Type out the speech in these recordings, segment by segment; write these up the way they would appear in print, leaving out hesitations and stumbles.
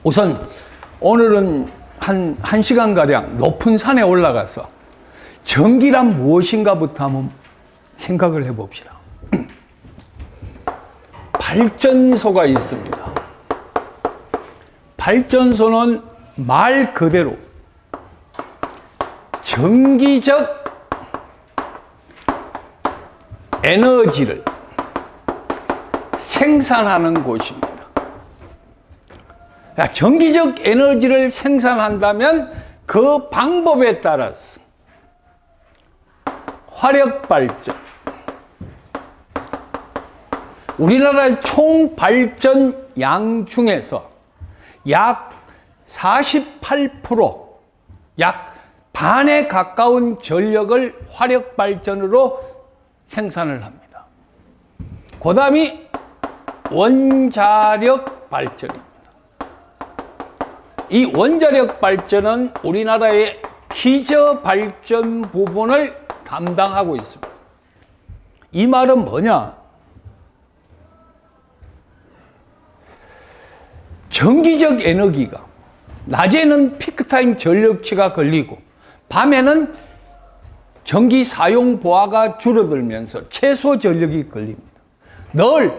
우선 오늘은 한 시간가량 높은 산에 올라가서 전기란 무엇인가부터 한번 생각을 해봅시다. 발전소가 있습니다. 발전소는 말 그대로 전기적 에너지를 생산하는 곳입니다. 전기적 에너지를 생산한다면 그 방법에 따라서 화력발전, 우리나라 총 발전량 중에서 약 48%, 약 반에 가까운 전력을 화력발전으로 생산을 합니다. 그 다음이 원자력 발전입니다. 이 원자력 발전은 우리나라의 기저 발전 부분을 담당하고 있습니다. 이 말은 뭐냐? 전기적 에너지가 낮에는 피크타임 전력치가 걸리고 밤에는 전기 사용 보아가 줄어들면서 최소 전력이 걸립니다. 늘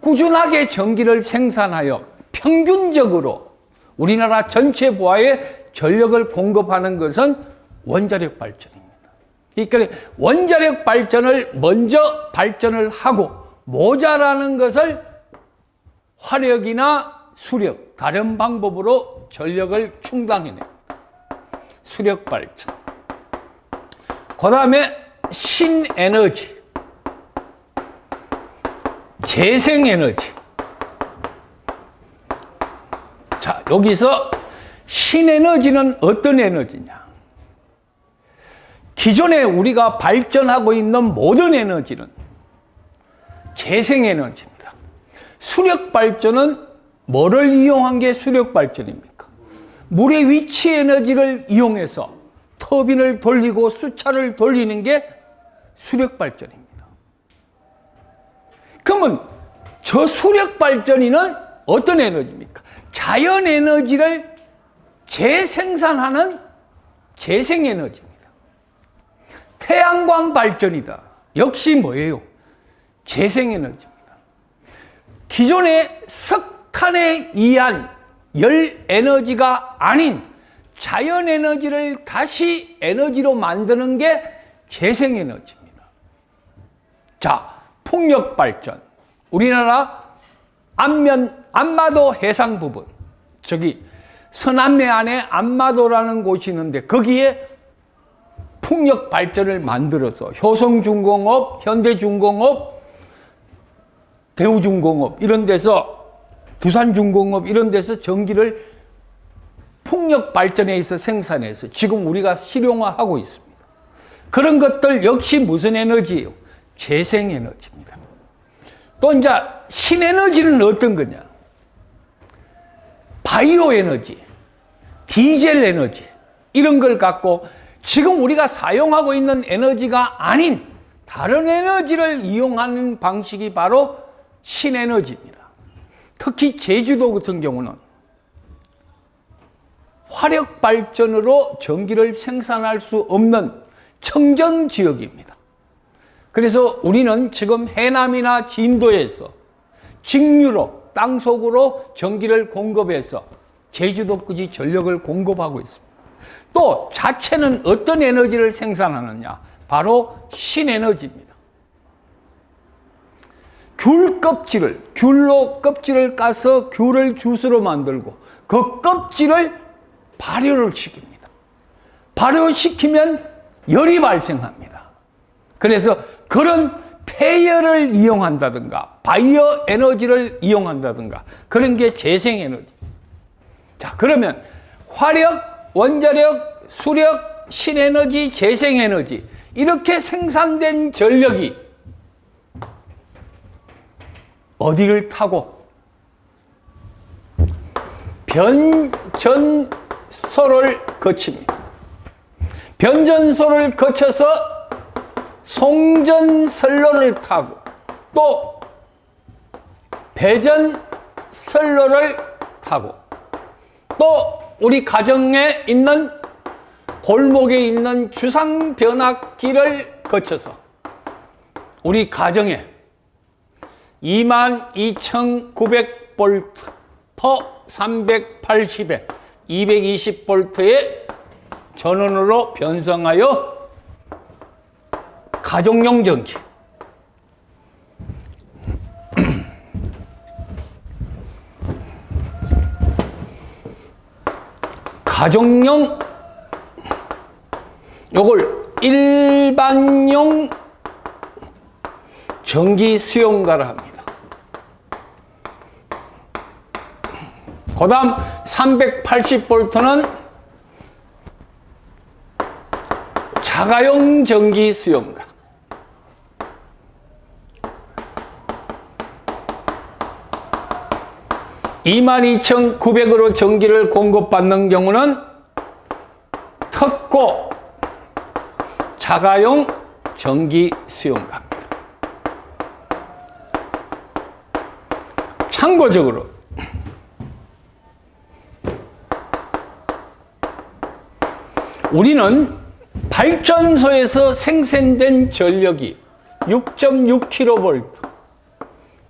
꾸준하게 전기를 생산하여 평균적으로 우리나라 전체 보아에 전력을 공급하는 것은 원자력 발전입니다. 그러니까 원자력 발전을 먼저 발전을 하고 모자라는 것을 화력이나 수력, 다른 방법으로 전력을 충당해냅니다. 수력 발전. 그 다음에 신에너지, 재생에너지. 자, 여기서 신에너지는 어떤 에너지냐? 기존에 우리가 발전하고 있는 모든 에너지는 재생에너지입니다. 수력 발전은 뭐를 이용한 게 수력 발전입니까? 물의 위치 에너지를 이용해서 터빈을 돌리고 수차를 돌리는 게 수력 발전입니다. 그러면 저 수력 발전이는 어떤 에너지입니까? 자연 에너지를 재생산하는 재생 에너지입니다. 태양광 발전이다. 역시 뭐예요? 재생 에너지입니다. 기존의 석탄에 의한 열 에너지가 아닌 자연 에너지를 다시 에너지로 만드는 게 재생 에너지입니다. 자, 풍력 발전. 우리나라 안마도 해상 부분, 저기 서남매 안에 안마도라는 곳이 있는데 거기에 풍력 발전을 만들어서 효성중공업, 현대중공업, 대우중공업 이런 데서 두산중공업 이런 데서 전기를 풍력 발전에 있어 생산해서 지금 우리가 실용화하고 있습니다. 그런 것들 역시 무슨 에너지예요? 재생에너지입니다. 또 이제 신에너지는 어떤 거냐? 바이오 에너지, 디젤 에너지 이런 걸 갖고 지금 우리가 사용하고 있는 에너지가 아닌 다른 에너지를 이용하는 방식이 바로 신에너지입니다. 특히 제주도 같은 경우는 화력 발전으로 전기를 생산할 수 없는 청정 지역입니다. 그래서 우리는 지금 해남이나 진도에서 직류로 땅속으로 전기를 공급해서 제주도까지 전력을 공급하고 있습니다. 또 자체는 어떤 에너지를 생산하느냐? 바로 신에너지입니다. 귤로 껍질을 까서 귤을 주스로 만들고 그 껍질을 발효를 시킵니다. 발효시키면 열이 발생합니다. 그래서 그런 폐열을 이용한다든가 바이오 에너지를 이용한다든가 그런 게 재생에너지. 자, 그러면 화력, 원자력, 수력, 신에너지, 재생에너지 이렇게 생산된 전력이 어디를 타고 변전소를 거칩니다. 변전소를 거쳐서 송전선로를 타고 또 배전선로를 타고 또 우리 가정에 있는 골목에 있는 주상 변압기를 거쳐서 우리 가정에 22,900V 퍼 380에 220V의 전원으로 변성하여 가정용 전기, 가정용, 요걸 일반용 전기 수용가를 합니다. 그 다음 380V는 자가용 전기 수용가. (22,900으로) 전기를 공급받는 경우는 특고 자가용 전기 수용가입니다. 참고적으로 우리는 발전소에서 생산된 전력이 6.6kV,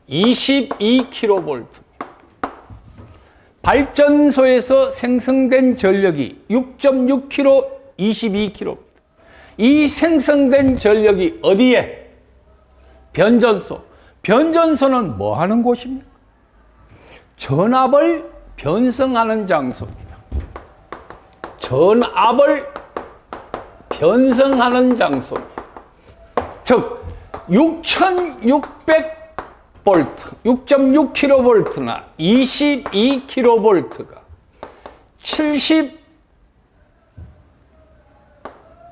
22kV. 발전소에서 생성된 전력이 6.6kV, 22kV. 이 생성된 전력이 어디에? 변전소. 변전소는 뭐 하는 곳입니까? 전압을 변성하는 장소입니다. 전압을 변성하는 장소입니다. 즉 6,600V, 6.6kV나 22kV가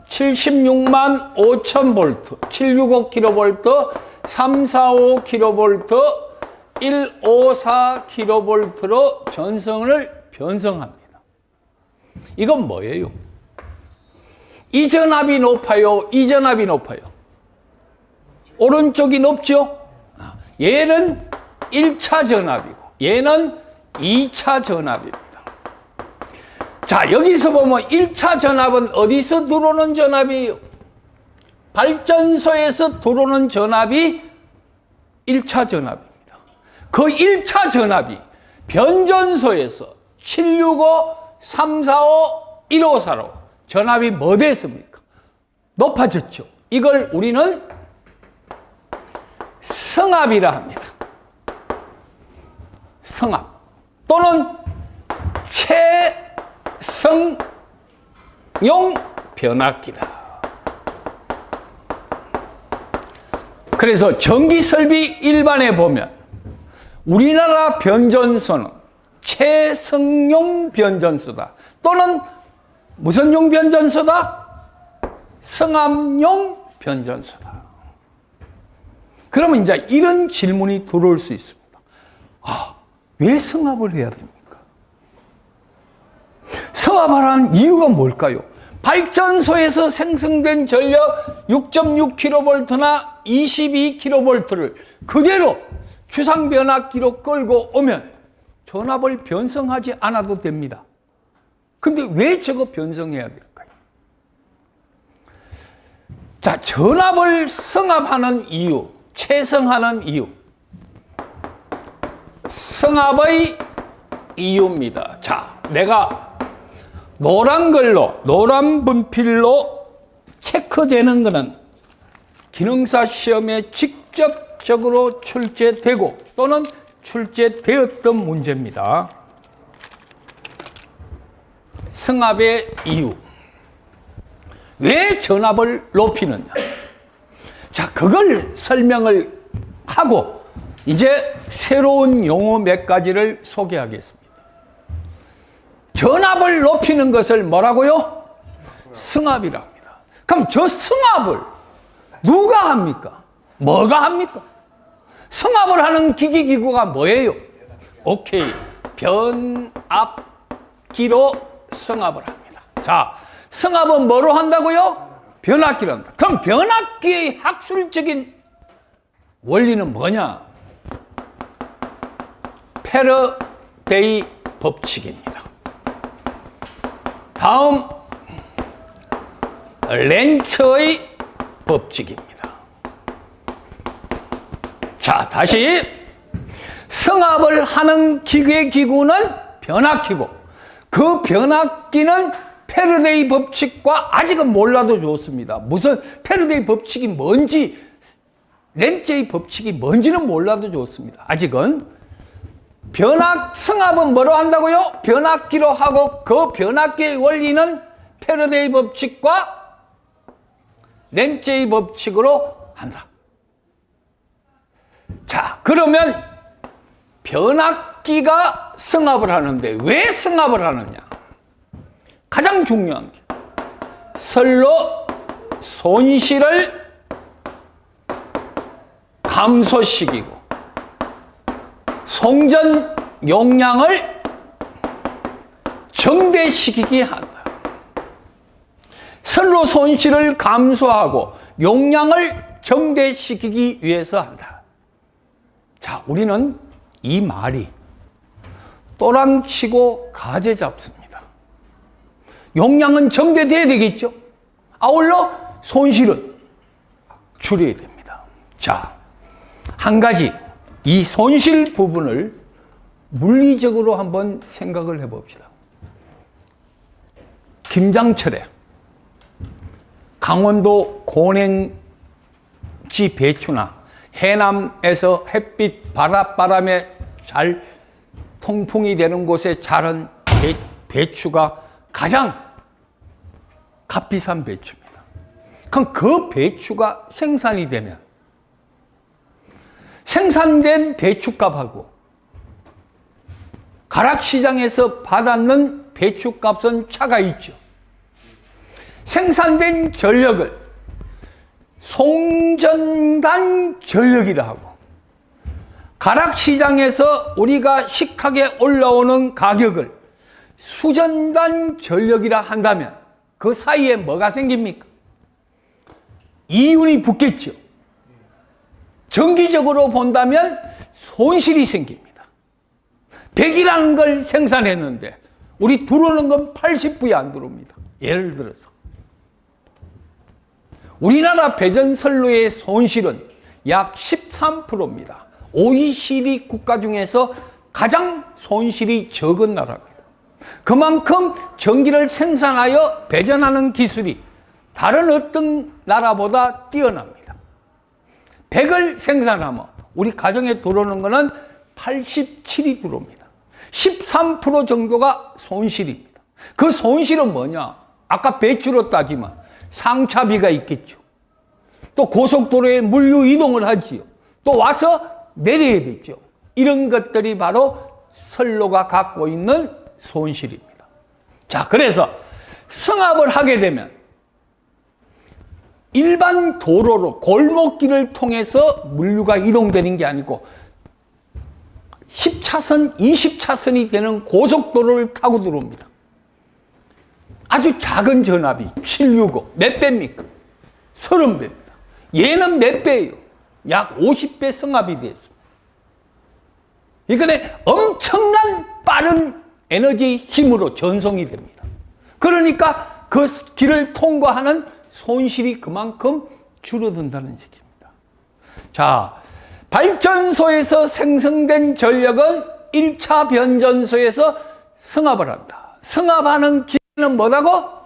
76만 5천 V, 765kV, 345kV, 154kV로 전성을 변성합니다. 이건 뭐예요? 이 전압이 높아요? 이 전압이 높아요? 오른쪽이 높죠? 얘는 1차 전압이고 얘는 2차 전압입니다. 자, 여기서 보면 1차 전압은 어디서 들어오는 전압이에요? 발전소에서 들어오는 전압이 1차 전압입니다. 그 1차 전압이 변전소에서 765, 345, 154로 전압이 뭐 됐습니까? 높아졌죠. 이걸 우리는 성압이라 합니다. 성압 또는 최성용 변압기다. 그래서 전기설비 일반에 보면 우리나라 변전소는 최성용 변전소다. 또는 무슨 용 변전소다? 성압용 변전소다. 그러면 이제 이런 질문이 들어올 수 있습니다. 아, 왜 성압을 해야 됩니까? 성압하라는 이유가 뭘까요? 발전소에서 생성된 전력 6.6kV나 22kV를 그대로 주상변압기로 끌고 오면 전압을 변성하지 않아도 됩니다. 근데 왜 저거 변성해야 될까요? 자, 전압을 성압하는 이유, 최성하는 이유. 성압의 이유입니다. 자, 내가 노란 걸로, 노란 분필로 체크되는 것은 기능사 시험에 직접적으로 출제되고 또는 출제되었던 문제입니다. 성압의 이유. 왜 전압을 높이느냐? 자, 그걸 설명을 하고 이제 새로운 용어 몇 가지를 소개하겠습니다. 전압을 높이는 것을 뭐라고요? 승압이라 합니다. 그럼 저 승압을 누가 합니까? 뭐가 합니까? 승압을 하는 기기기구가 뭐예요? 오케이. 변압기로 승압을 합니다. 자, 승압은 뭐로 한다고요? 변압기로 한다. 그럼 변압기의 학술적인 원리는 뭐냐? 패러데이 법칙입니다. 다음 렌츠의 법칙입니다. 자, 다시 승합을 하는 기계의 기구는 변압기고 그 변압기는 패러데이 법칙과 아직은 몰라도 좋습니다. 무슨 패러데이 법칙이 뭔지 렌츠의 법칙이 뭔지는 몰라도 좋습니다. 아직은 승합은 뭐로 한다고요? 변압기로 하고 그 변압기의 원리는 패러데이 법칙과 렌츠의 법칙으로 한다. 자, 그러면 변압기가 승합을 하는데 왜 승합을 하느냐? 가장 중요한 게 선로 손실을 감소시키고 송전 용량을 정대시키게 한다. 선로 손실을 감소하고 용량을 정대시키기 위해서 한다. 자, 우리는 이 말이 또랑치고 가재 잡습니다. 용량은 정대돼야 되겠죠. 아울러 손실은 줄여야 됩니다. 자, 한 가지 이 손실 부분을 물리적으로 한번 생각을 해봅시다. 김장철에 강원도 고냉지 배추나 해남에서 햇빛 바닷바람에 잘 통풍이 되는 곳에 자란 배추가 가장 값비싼 배추입니다. 그럼 그 배추가 생산이 되면 생산된 배추값하고 가락시장에서 받았는 배추값은 차가 있죠. 생산된 전력을 송전단 전력이라 하고 가락시장에서 우리가 식하게 올라오는 가격을 수전단 전력이라 한다면 그 사이에 뭐가 생깁니까? 이윤이 붙겠죠. 정기적으로 본다면 손실이 생깁니다. 100이라는 걸 생산했는데 우리 들어오는 건 80부에 안 들어옵니다. 예를 들어서 우리나라 배전선로의 손실은 약 13%입니다. OECD 국가 중에서 가장 손실이 적은 나라입니다. 그만큼 전기를 생산하여 배전하는 기술이 다른 어떤 나라보다 뛰어납니다. 100을 생산하면 우리 가정에 들어오는 것은 87이 들어옵니다. 13% 정도가 손실입니다. 그 손실은 뭐냐? 아까 배추로 따지면 상차비가 있겠죠. 또 고속도로에 물류 이동을 하지요. 또 와서 내려야 되죠. 이런 것들이 바로 선로가 갖고 있는 손실입니다. 자, 그래서 승합을 하게 되면 일반 도로로 골목길을 통해서 물류가 이동되는 게 아니고 10차선, 20차선이 되는 고속도로를 타고 들어옵니다. 아주 작은 전압이 765. 몇 배입니까? 30배입니다. 얘는 몇 배예요? 약 50배 승합이 됐습니다. 그러니까 엄청난 빠른 에너지의 힘으로 전송이 됩니다. 그러니까 그 길을 통과하는 손실이 그만큼 줄어든다는 얘기입니다. 자, 발전소에서 생성된 전력은 1차 변전소에서 승합을 한다. 승합하는 기계는 뭐라고?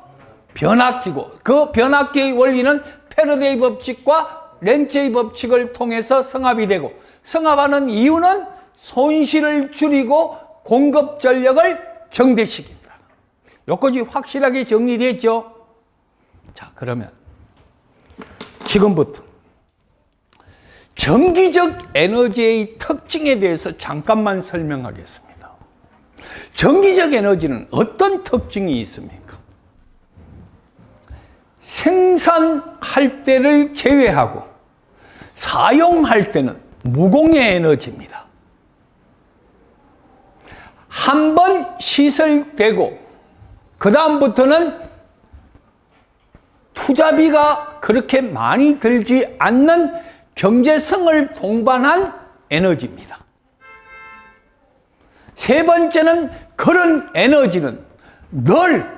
변압기고 그 변압기의 원리는 패러데이 법칙과 렌츠의 법칙을 통해서 승합이 되고 승합하는 이유는 손실을 줄이고 공급 전력을 정대시킨다. 여기까지 확실하게 정리됐죠? 자, 그러면 지금부터 전기적 에너지의 특징에 대해서 잠깐만 설명하겠습니다. 전기적 에너지는 어떤 특징이 있습니까? 생산할 때를 제외하고 사용할 때는 무공해 에너지입니다. 한 번 시설되고 그 다음부터는 투자비가 그렇게 많이 들지 않는 경제성을 동반한 에너지입니다. 세 번째는 그런 에너지는 늘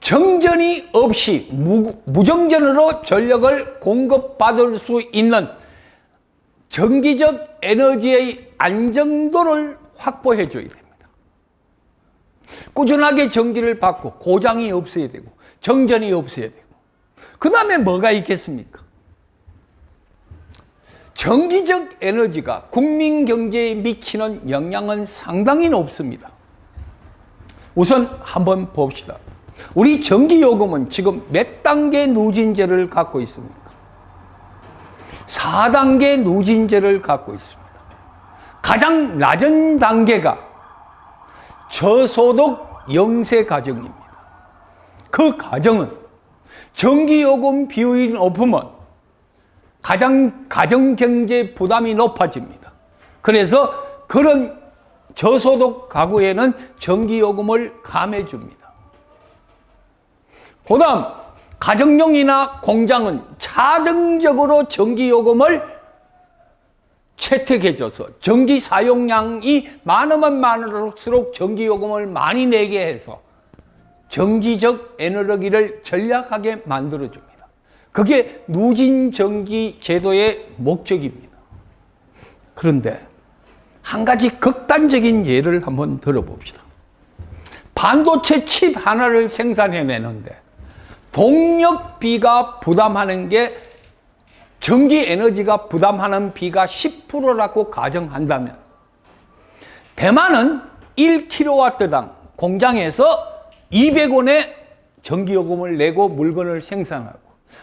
정전이 없이 무정전으로 전력을 공급받을 수 있는 전기적 에너지의 안정도를 확보해 줘야 됩니다. 꾸준하게 전기를 받고 고장이 없어야 되고 정전이 없어야 되고, 그 다음에 뭐가 있겠습니까? 전기적 에너지가 국민 경제에 미치는 영향은 상당히 높습니다. 우선 한번 봅시다. 우리 전기요금은 지금 몇 단계 누진제를 갖고 있습니까? 4단계 누진제를 갖고 있습니다. 가장 낮은 단계가 저소득 영세 가정입니다. 그 가정은 전기요금 비율이 높으면 가정경제 부담이 높아집니다. 그래서 그런 저소득 가구에는 전기요금을 감해 줍니다. 그 다음, 가정용이나 공장은 자동적으로 전기요금을 채택해줘서 전기 사용량이 많으면 많을수록 전기요금을 많이 내게 해서 전기적 에너지를 전략하게 만들어줍니다. 그게 누진전기 제도의 목적입니다. 그런데 한 가지 극단적인 예를 한번 들어봅시다. 반도체 칩 하나를 생산해내는데 동력비가 부담하는 게 전기 에너지가 부담하는 비가 10%라고 가정한다면, 대만은 1kW당 공장에서 200원의 전기요금을 내고 물건을 생산하고,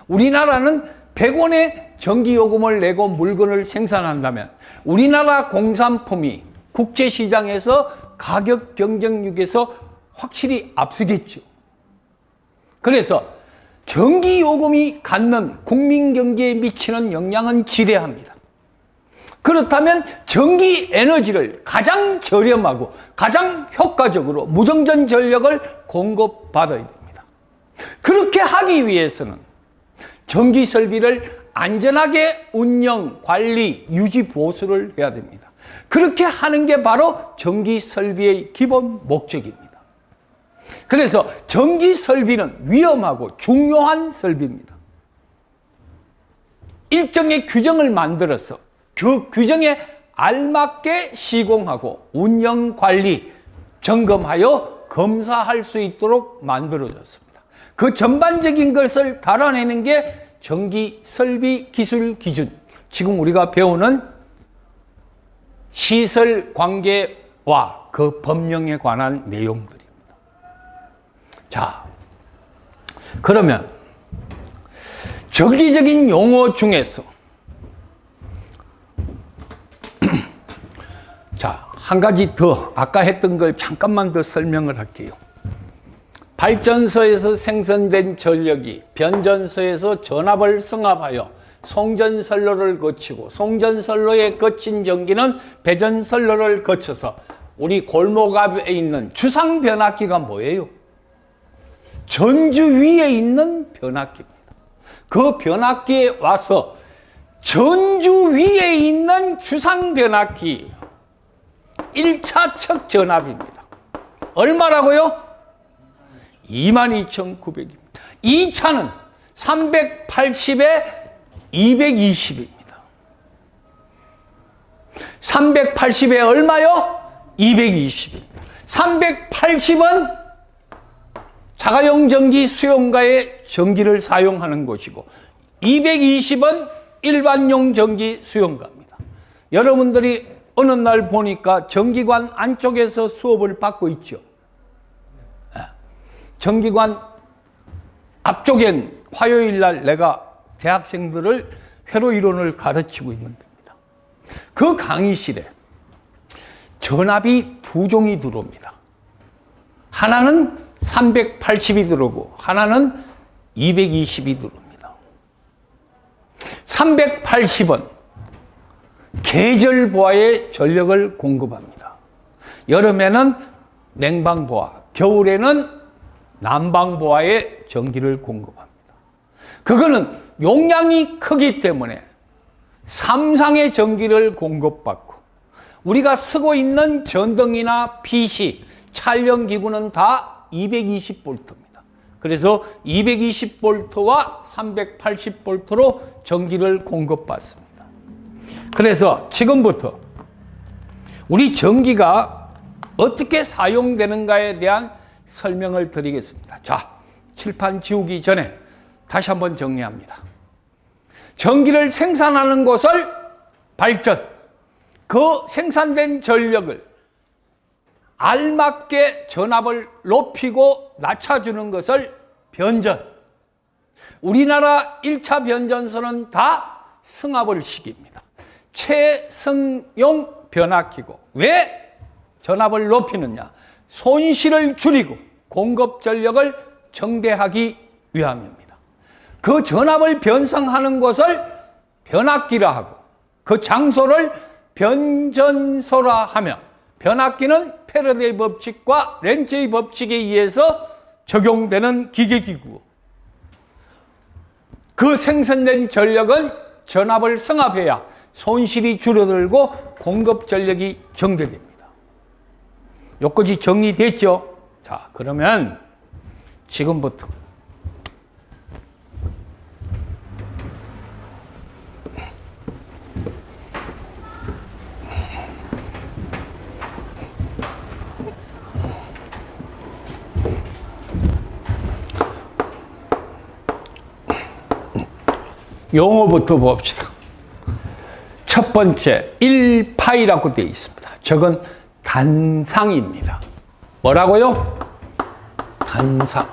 우리나라는 100원의 전기요금을 내고 물건을 생산한다면 우리나라 공산품이 국제시장에서 가격 경쟁력에서 확실히 앞서겠죠. 그래서 전기요금이 갖는 국민경제에 미치는 영향은 지대합니다. 그렇다면 전기 에너지를 가장 저렴하고 가장 효과적으로 무정전 전력을 공급받아야 됩니다. 그렇게 하기 위해서는 전기 설비를 안전하게 운영, 관리, 유지, 보수를 해야 됩니다. 그렇게 하는 게 바로 전기 설비의 기본 목적입니다. 그래서 전기 설비는 위험하고 중요한 설비입니다. 일정의 규정을 만들어서 그 규정에 알맞게 시공하고 운영, 관리, 점검하여 검사할 수 있도록 만들어졌습니다. 그 전반적인 것을 달아내는 게 전기 설비 기술 기준, 지금 우리가 배우는 시설 관계와 그 법령에 관한 내용들입니다. 자, 그러면 전기적인 용어 중에서 자, 한 가지 더, 아까 했던 걸 잠깐만 더 설명을 할게요. 발전소에서 생성된 전력이 변전소에서 전압을 승합하여 송전선로를 거치고, 송전선로에 거친 전기는 배전선로를 거쳐서 우리 골목 앞에 있는 주상변압기가 뭐예요? 전주 위에 있는 변압기입니다. 그 변압기에 와서 전주 위에 있는 주상변압기 1차 척 전압입니다. 얼마라고요? 22,900입니다. 2차는 380에 220입니다. 380에 얼마요? 220입니다. 380은 자가용 전기 수용가의 전기를 사용하는 곳이고, 220은 일반용 전기 수용가입니다. 여러분들이 어느 날 보니까 전기관 안쪽에서 수업을 받고 있죠. 전기관 앞쪽엔 화요일 날 내가 대학생들을 회로 이론을 가르치고 있는 데입니다. 그 강의실에 전압이 두 종이 들어옵니다. 하나는 380이 들어오고 하나는 220이 들어옵니다. 380은 계절보아에 전력을 공급합니다. 여름에는 냉방보아, 겨울에는 난방보아에 전기를 공급합니다. 그거는 용량이 크기 때문에 3상의 전기를 공급받고, 우리가 쓰고 있는 전등이나 PC, 촬영기구는 다 220V입니다. 그래서 220V와 380V로 전기를 공급받습니다. 그래서 지금부터 우리 전기가 어떻게 사용되는가에 대한 설명을 드리겠습니다. 자, 칠판 지우기 전에 다시 한번 정리합니다. 전기를 생산하는 것을 발전, 그 생산된 전력을 알맞게 전압을 높이고 낮춰주는 것을 변전. 우리나라 1차 변전소는 다 승합을 시킵니다. 최승용 변압기고. 왜 전압을 높이느냐? 손실을 줄이고 공급 전력을 정대하기 위함입니다. 그 전압을 변성하는 것을 변압기라 하고 그 장소를 변전소라 하며, 변압기는 패러데이 법칙과 렌츠의 법칙에 의해서 적용되는 기계기구고, 그 생산된 전력은 전압을 승합해야 손실이 줄어들고 공급 전력이 정대됩니다. 여기까지 정리됐죠? 자, 그러면 지금부터 용어부터 봅시다. 첫 번째 1파이라고 되어 있습니다. 저건 단상입니다. 뭐라고요? 단상.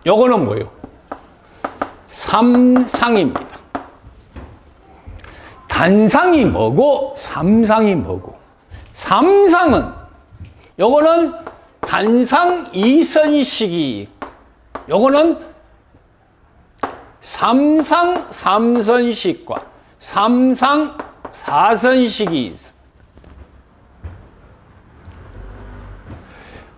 요거는 뭐예요? 삼상입니다. 단상이 뭐고 삼상이 뭐고? 삼상은 요거는 단상 2선식이, 요거는 삼상 3선식과 삼상 4선식이 있습니다.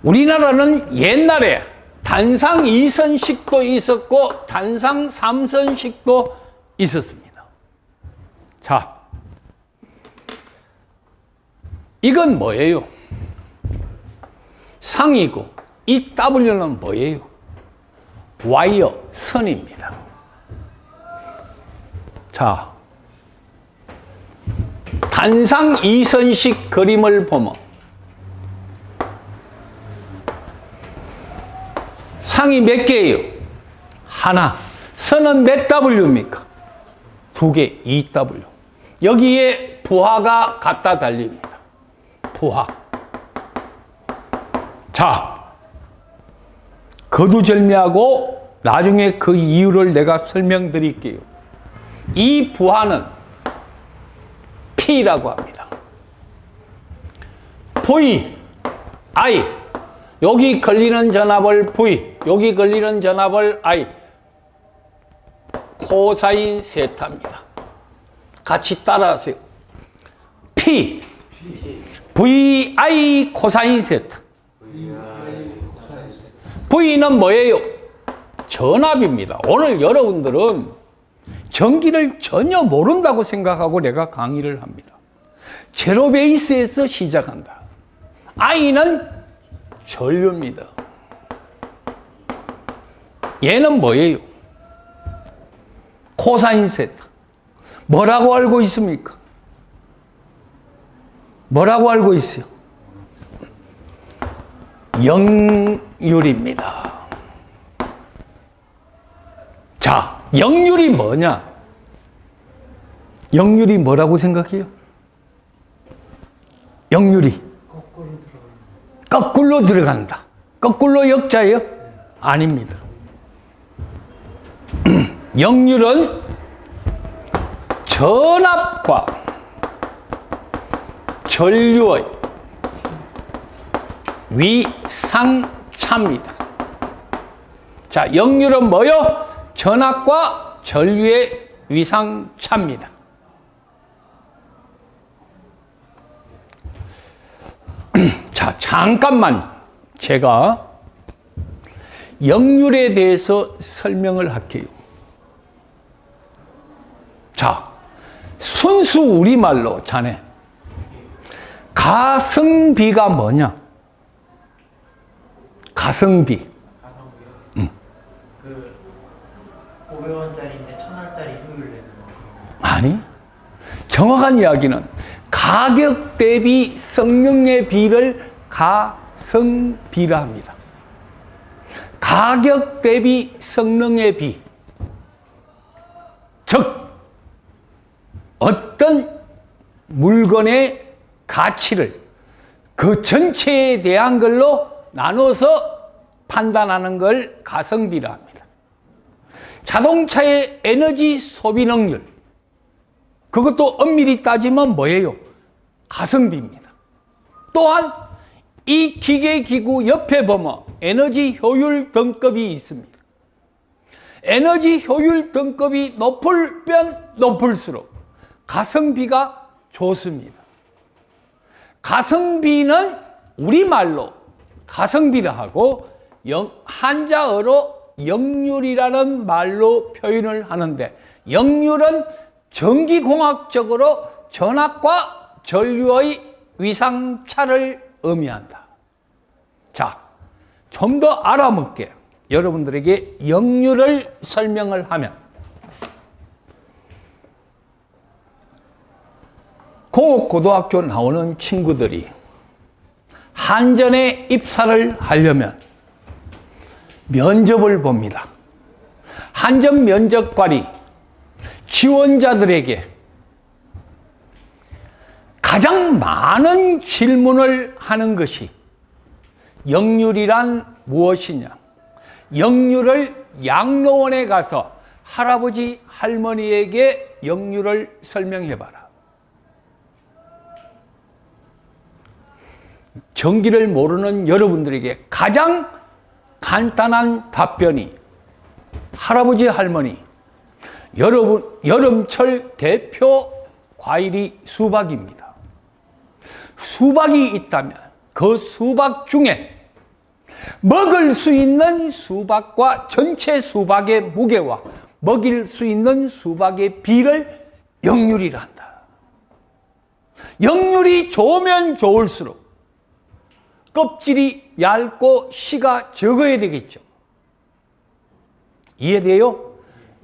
우리나라는 옛날에 단상 2선식도 있었고 단상 3선식도 있었습니다. 자, 이건 뭐예요? 상이고 이 W는 뭐예요? 와이어, 선입니다. 자, 단상 2선식 그림을 보면 상이 몇 개예요? 하나. 선은 몇 W입니까? 두 개, 2W. 여기에 부하가 갖다 달립니다. 부하. 자, 거두절미하고 나중에 그 이유를 내가 설명드릴게요. 이 부하는 P라고 합니다. V, I. 여기 걸리는 전압을 V, 여기 걸리는 전압을 I. 코사인 세타입니다. 같이 따라하세요. P, VI 코사인 세타. V는 뭐예요? 전압입니다. 오늘 여러분들은 전기를 전혀 모른다고 생각하고 내가 강의를 합니다. 제로 베이스에서 시작한다. I는 전류입니다. 얘는 뭐예요? 코사인 세타. 뭐라고 알고 있습니까? 뭐라고 알고 있어요? 역률입니다. 자, 역률이 뭐냐? 역률이 뭐라고 생각해요? 역률이 거꾸로 들어간다. 거꾸로 역자예요? 아닙니다. 역률은 전압과 전류의 위상차입니다. 자, 역률은 뭐요? 전압과 전류의 위상차입니다. 자, 잠깐만 제가 역률에 대해서 설명을 할게요. 자, 순수 우리말로 자네, 가성비가 뭐냐? 가성비. 정확한 이야기는 가격 대비 성능의 비를 가성비라 합니다. 가격 대비 성능의 비. 즉, 어떤 물건의 가치를 그 전체에 대한 걸로 나눠서 판단하는 걸 가성비라 합니다. 자동차의 에너지 소비 능률, 그것도 엄밀히 따지면 뭐예요? 가성비입니다. 또한 이 기계기구 옆에 보면 에너지 효율 등급이 있습니다. 에너지 효율 등급이 높으면 높을수록 가성비가 좋습니다. 가성비는 우리말로 가성비라 하고 한자어로 역률이라는 말로 표현을 하는데, 역률은 전기공학적으로 전압과 전류의 위상차를 의미한다. 자, 좀 더 알아먹게 여러분들에게 역률을 설명을 하면, 공업고등학교 나오는 친구들이 한전에 입사를 하려면 면접을 봅니다. 한전 면접관이 지원자들에게 가장 많은 질문을 하는 것이 역률이란 무엇이냐? 역률을 양로원에 가서 할아버지, 할머니에게 역률을 설명해봐라. 전기를 모르는 여러분들에게 가장 간단한 답변이, 할아버지, 할머니, 여러분, 여름철 대표 과일이 수박입니다. 수박이 있다면 그 수박 중에 먹을 수 있는 수박과 전체 수박의 무게와 먹일 수 있는 수박의 비를 역률이라 한다. 역률이 좋으면 좋을수록 껍질이 얇고 씨가 적어야 되겠죠. 이해돼요?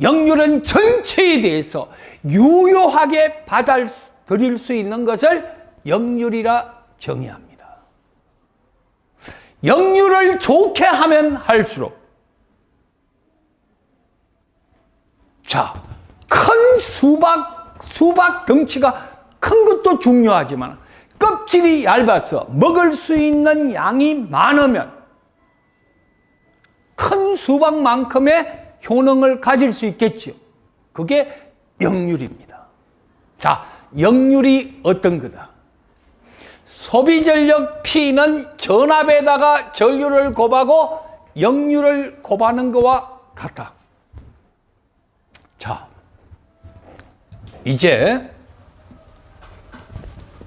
역률은 전체에 대해서 유효하게 받아들일 수 있는 것을 역률이라 정의합니다. 역률을 좋게 하면 할수록, 자, 큰 수박 덩치가 큰 것도 중요하지만 껍질이 얇아서 먹을 수 있는 양이 많으면 큰 수박만큼의 효능을 가질 수 있겠지요. 그게 역률입니다. 자, 역률이 어떤 거다? 소비전력 P는 전압에다가 전류를 곱하고 역률을 곱하는 것과 같다. 자, 이제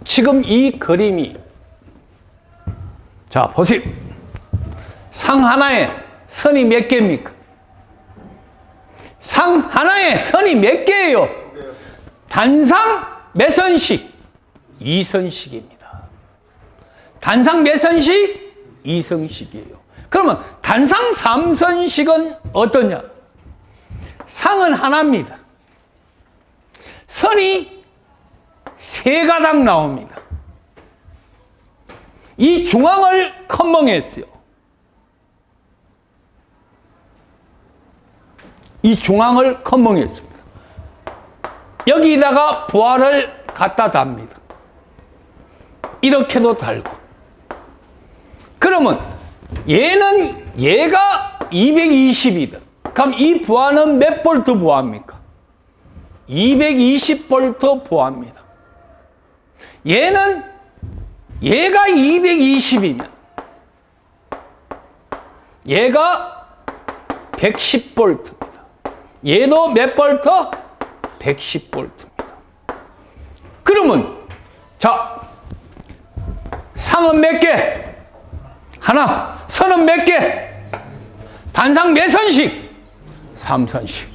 지금 이 그림이, 자, 보세요. 상 하나에 선이 몇 개입니까? 상 하나에 선이 몇 개예요? 단상 몇 선씩? 2선씩입니다. 단상 몇 선씩? 2선씩이에요. 그러면 단상 3선씩은 어떠냐? 상은 하나입니다. 선이 3가닥 나옵니다. 이 중앙을 컴멍했어요. 이 중앙을 컴멍했습니다. 여기다가 부하를 갖다 답니다. 이렇게도 달고. 그러면 얘가 220이다. 그럼 이 부하는 몇 볼트 부하입니까? 220볼트 부하입니다. 얘가 220이면 얘가 110볼트입니다. 얘도 몇 볼트? 110볼트입니다. 그러면 자, 상은 몇 개? 하나. 선은 몇 개? 단상 몇 선씩? 3선씩.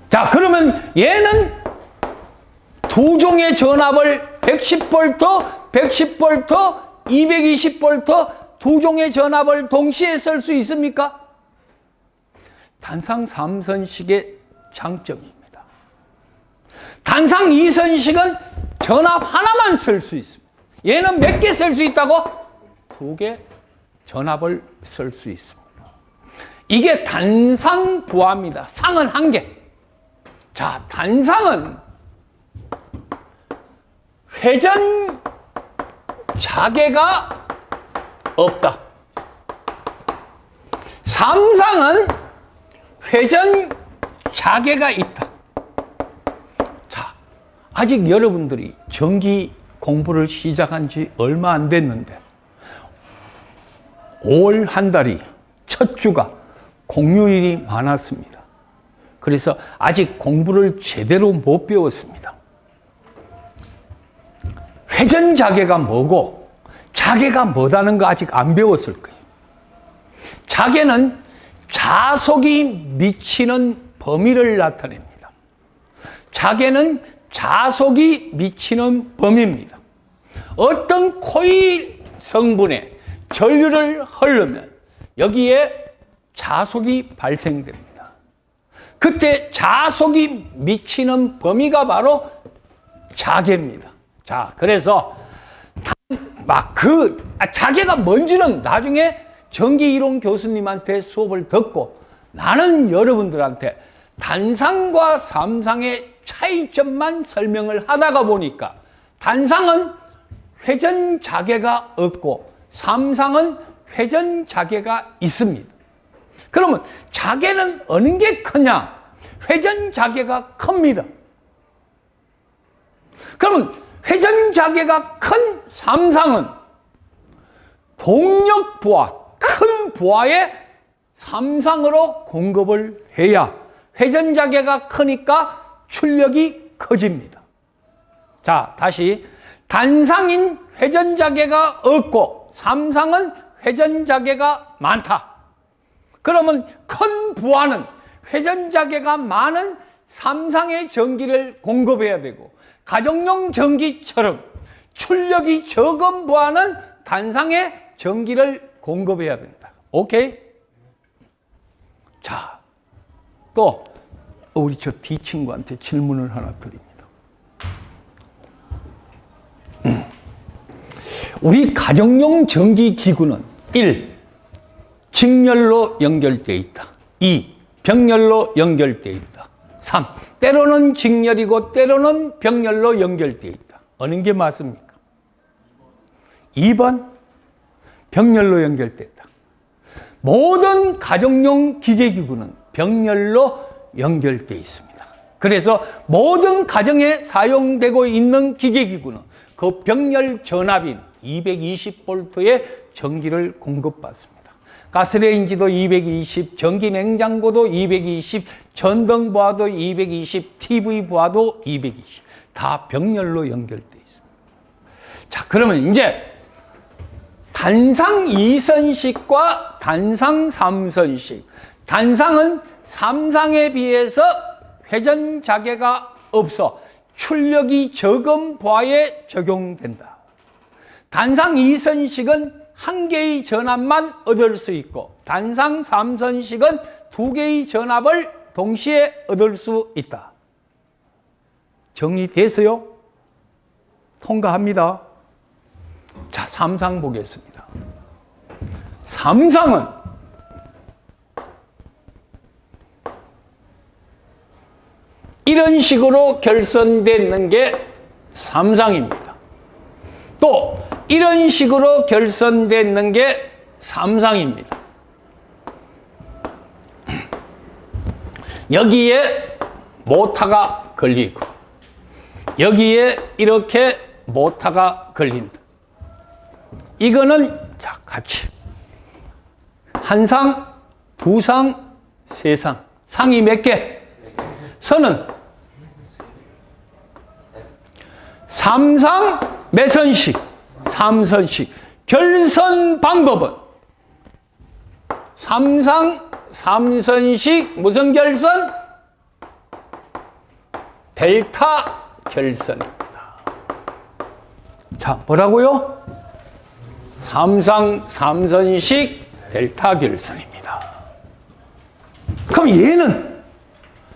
자, 그러면 얘는 두 종의 전압을 110볼트, 110볼트, 220볼트 두 종의 전압을 동시에 쓸 수 있습니까? 단상 3선씩의 장점입니다. 단상 2선식은 전압 하나만 쓸 수 있습니다. 얘는 몇 개 쓸 수 있다고? 2개 전압을 쓸 수 있습니다. 이게 단상 부하입니다. 상은 1개. 자, 단상은 회전 자개가 없다. 삼상은 회전 자개가 있다. 자, 아직 여러분들이 전기 공부를 시작한 지 얼마 안 됐는데 5월 한 달이 첫 주가 공휴일이 많았습니다. 그래서 아직 공부를 제대로 못 배웠습니다. 회전 자개가 뭐고 자개가 뭐다는 거 아직 안 배웠을 거예요. 자개는 자속이 미치는 범위를 나타냅니다. 자개는 자속이 미치는 범위입니다. 어떤 코일 성분에 전류를 흐르면 여기에 자속이 발생됩니다. 그때 자속이 미치는 범위가 바로 자개입니다. 자, 그래서 자개가 뭔지는 나중에 전기이론 교수님한테 수업을 듣고 나는 여러분들한테 단상과 삼상의 차이점만 설명을 하다가 보니까 단상은 회전 자개가 없고 삼상은 회전 자개가 있습니다. 그러면 자개는 어느 게 크냐? 회전 자개가 큽니다. 그러면 회전 자개가 큰 삼상은 동력 부하, 큰 부하에 삼상으로 공급을 해야 회전 자개가 크니까 출력이 커집니다. 자, 다시 단상인 회전 자개가 없고 삼상은 회전 자개가 많다. 그러면 큰 부하는 회전 자개가 많은 삼상의 전기를 공급해야 되고 가정용 전기처럼 출력이 적은 부하는 단상의 전기를 공급해야 된다. 오케이? 자, 또 우리 저 B 친구한테 질문을 하나 드립니다. 우리 가정용 전기기구는 1. 직렬로 연결되어 있다. 2. 병렬로 연결되어 있다. 3. 때로는 직렬이고 때로는 병렬로 연결되어 있다. 어느 게 맞습니까? 2번 병렬로 연결됐다. 모든 가정용 기계기구는 병렬로 연결되어 있습니다. 그래서 모든 가정에 사용되고 있는 기계기구는 그 병렬 전압인 220V의 전기를 공급받습니다. 가스레인지도 220, 전기냉장고도 220, 전등부하도 220, TV 부하도 220. 다 병렬로 연결되어 있습니다. 자, 그러면 이제 단상 2선식과 단상 3선식. 단상은 삼상에 비해서 회전 자개가 없어 출력이 적은 부하에 적용된다. 단상 2선식은 한 개의 전압만 얻을 수 있고 단상 3선식은 두 개의 전압을 동시에 얻을 수 있다. 정리됐어요? 통과합니다. 자, 삼상 보겠습니다. 삼상은 이런 식으로 결선되는 게 삼상입니다. 또 이런 식으로 결선되는 게 삼상입니다. 여기에 모터가 걸리고 여기에 이렇게 모터가 걸린다. 이거는 자, 같이 한 상, 두 상, 세 상. 상이 몇 개? 선은 삼상 몇 선식? 3선식. 결선 방법은 삼상 3선식 무슨 결선? 델타 결선입니다. 자, 뭐라고요? 삼상 3선식 델타 결선입니다. 그럼 얘는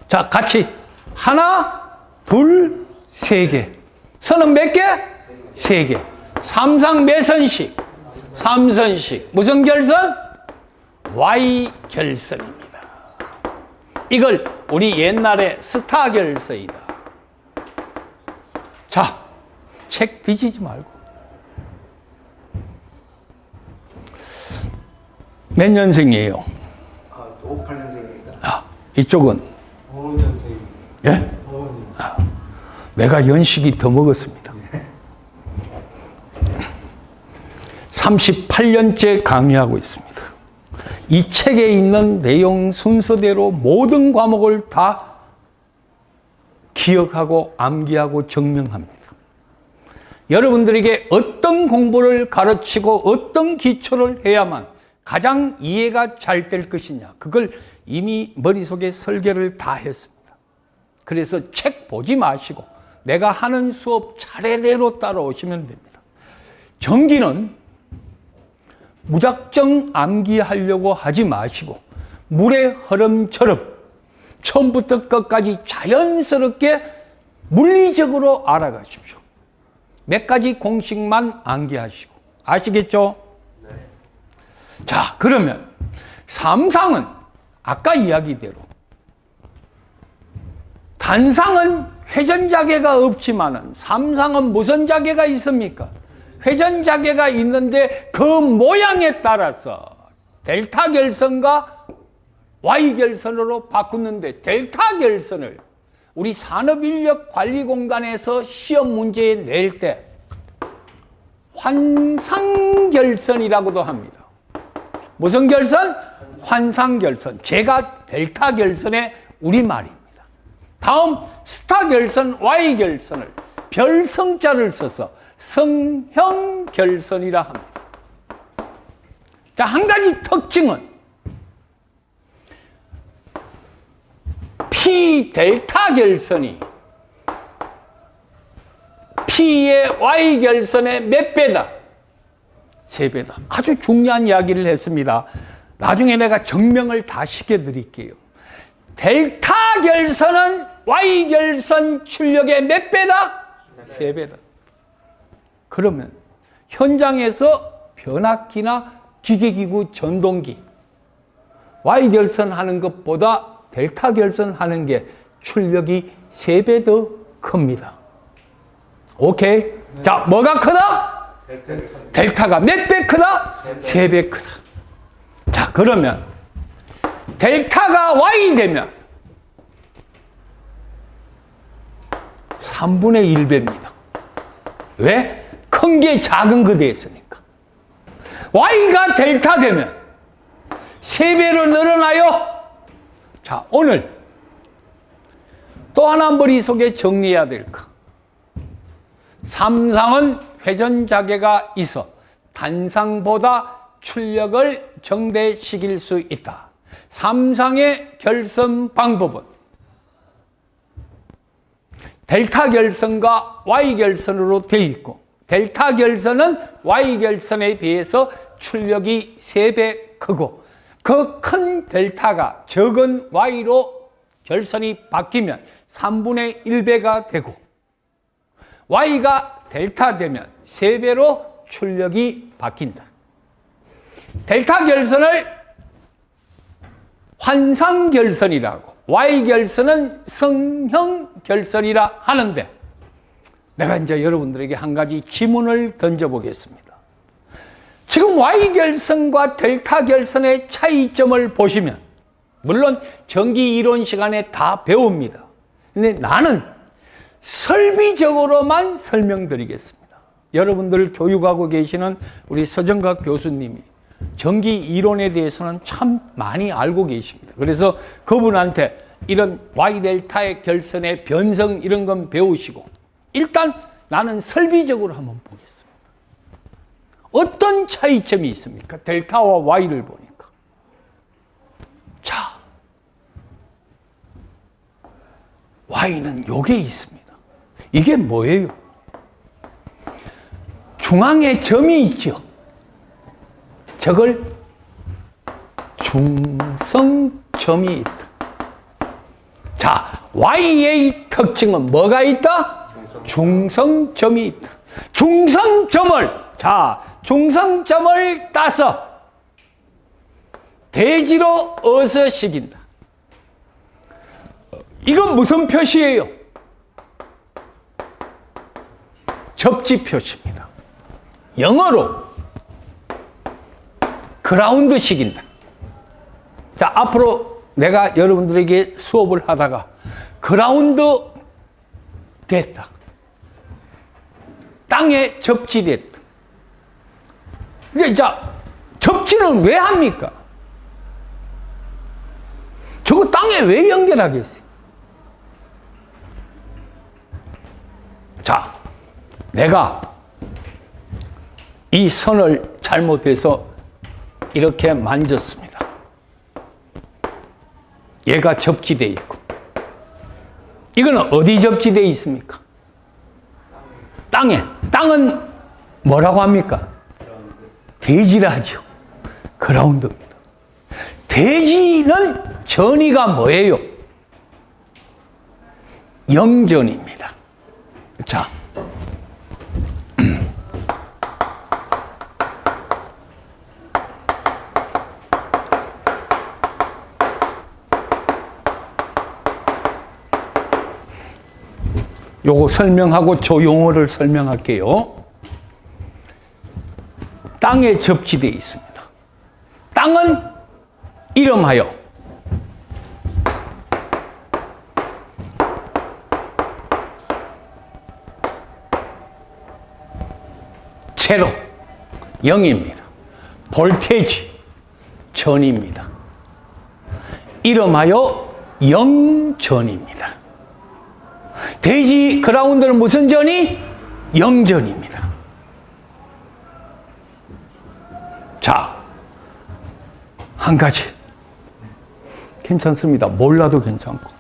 자, 같이 하나, 둘, 세 개. 선은 몇 개? 세 개. 삼상 몇 선씩? 3선씩. 무슨 결선? Y 결선입니다. 이걸 우리 옛날에 스타 결선이다. 자, 책 뒤지지 말고. 몇 년생이에요? 58년생입니다. 이쪽은? 5년생입니다. 예? 내가 연식이 더 먹었습니다. 38년째 강의하고 있습니다. 이 책에 있는 내용 순서대로 모든 과목을 다 기억하고 암기하고 증명합니다. 여러분들에게 어떤 공부를 가르치고 어떤 기초를 해야만 가장 이해가 잘 될 것이냐, 그걸 이미 머릿속에 설계를 다 했습니다. 그래서 책 보지 마시고 내가 하는 수업 차례대로 따라오시면 됩니다. 전기는 무작정 암기하려고 하지 마시고 물의 흐름처럼 처음부터 끝까지 자연스럽게 물리적으로 알아가십시오. 몇 가지 공식만 암기하시고. 아시겠죠? 네. 자, 그러면 삼상은 아까 이야기대로 단상은 회전자계가 없지만은 삼상은 무슨 자계가 있습니까? 회전자계가 있는데 그 모양에 따라서 델타 결선과 Y 결선으로 바꾸는데, 델타 결선을 우리 산업인력관리공단에서 시험 문제에 낼 때 환상결선이라고도 합니다. 무슨 결선? 환상결선. 제가 델타 결선의 우리말입니다. 다음 스타결선, Y결선을 별성자를 써서 성형결선이라 합니다. 자, 한 가지 특징은 P 델타 결선이 P의 Y 결선의 몇 배다? 3배다. 아주 중요한 이야기를 했습니다. 나중에 내가 증명을 다 시켜드릴게요. 델타 결선은 Y 결선 출력의 몇 배다? 3배다. 그러면 현장에서 변압기나 기계기구 전동기 Y 결선 하는 것보다 델타 결선 하는 게 출력이 3배 더 큽니다. 오케이? 네. 자, 뭐가 크다? 델타가 몇 배 크다? 3배 크다. 자, 그러면 델타가 Y 되면 3분의 1배입니다. 왜? 큰 게 작은 거 됐으니까. Y가 델타 되면 3배로 늘어나요? 자, 오늘 또 하나 머릿속에 정리해야 될 거. 삼상은 회전자계가 있어 단상보다 출력을 정대시킬 수 있다. 삼상의 결선 방법은 델타 결선과 Y 결선으로 되어 있고, 델타 결선은 Y 결선에 비해서 출력이 3배 크고, 그 큰 델타가 적은 Y로 결선이 바뀌면 3분의 1배가 되고, Y가 델타 되면 3배로 출력이 바뀐다. 델타 결선을 환상 결선이라고, Y 결선은 성형 결선이라 하는데, 내가 이제 여러분들에게 한 가지 지문을 던져보겠습니다. 지금 Y 결선과 델타 결선의 차이점을 보시면, 물론 전기 이론 시간에 다 배웁니다. 근데 나는 설비적으로만 설명드리겠습니다. 여러분들 교육하고 계시는 우리 서정각 교수님이 전기 이론에 대해서는 참 많이 알고 계십니다. 그래서 그분한테 이런 Y 델타의 결선의 변성 이런 건 배우시고, 일단 나는 설비적으로 한번 보겠습니다. 어떤 차이점이 있습니까? 델타와 Y를 보니까. 자, Y는 요게 있습니다. 이게 뭐예요? 중앙에 점이 있죠. 저걸 중성점이 있다. 자, Y의 특징은 뭐가 있다? 중성점이 있다. 중성점을 따서 대지로 어서 시킨다. 이건 무슨 표시예요? 접지 표시입니다. 영어로 그라운드 시킨다. 자, 앞으로 내가 여러분들에게 수업을 하다가 그라운드 됐다. 땅에 접지됐다. 근데 자, 접지는 왜 합니까? 저거 땅에 왜 연결하겠어요? 자, 내가 이 선을 잘못해서 이렇게 만졌습니다. 얘가 접지되어 있고, 이거는 어디 접지되어 있습니까? 땅에. 땅은 뭐라고 합니까? 대지라 하죠. 그라운드입니다. 대지는 전이가 뭐예요? 영전입니다. 자, 요거 설명하고 저 용어를 설명할게요. 땅에 접지되어 있습니다. 땅은 이름하여 제로, 0입니다. 볼테이지, 전입니다. 이름하여 영전입니다. 대지 그라운드는 무슨 전이? 영전입니다. 자, 한 가지. 괜찮습니다. 몰라도 괜찮고.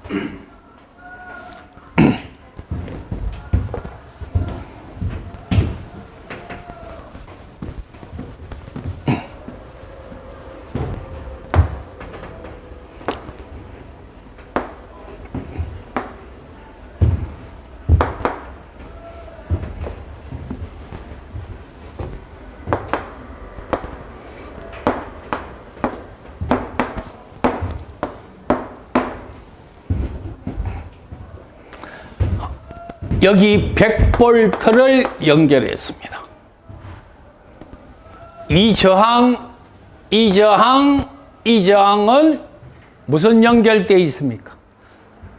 여기 100볼트를 연결했습니다. 이 저항은 무슨 연결되어 있습니까?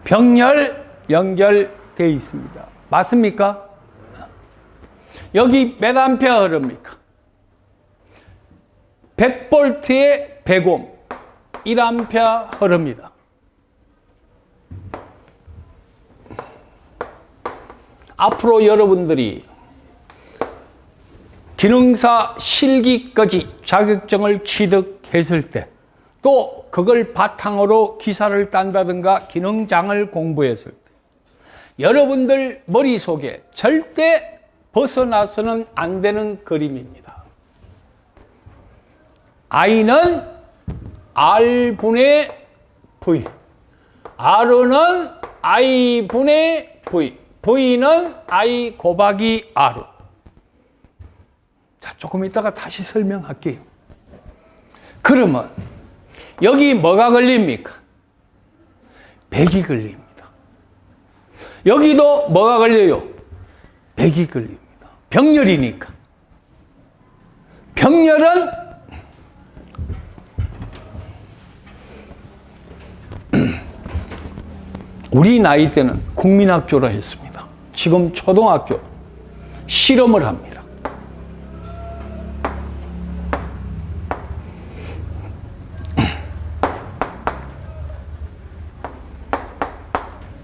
병렬 연결되어 있습니다. 맞습니까? 여기 몇 암페어 흐릅니까? 100볼트에 100옴, 1암페어 흐릅니다. 앞으로 여러분들이 기능사 실기까지 자격증을 취득했을 때, 또 그걸 바탕으로 기사를 딴다든가 기능장을 공부했을 때, 여러분들 머릿속에 절대 벗어나서는 안 되는 그림입니다. I는 R분의 V, R은 I분의 V, V는 I 곱하기 R. 자, 조금 이따가 다시 설명할게요. 그러면 여기 뭐가 걸립니까? 백이 걸립니다. 여기도 뭐가 걸려요? 백이 걸립니다. 병렬이니까. 병렬은 우리 나이 때는 국민학교로 했습니다. 지금 초등학교 실험을 합니다.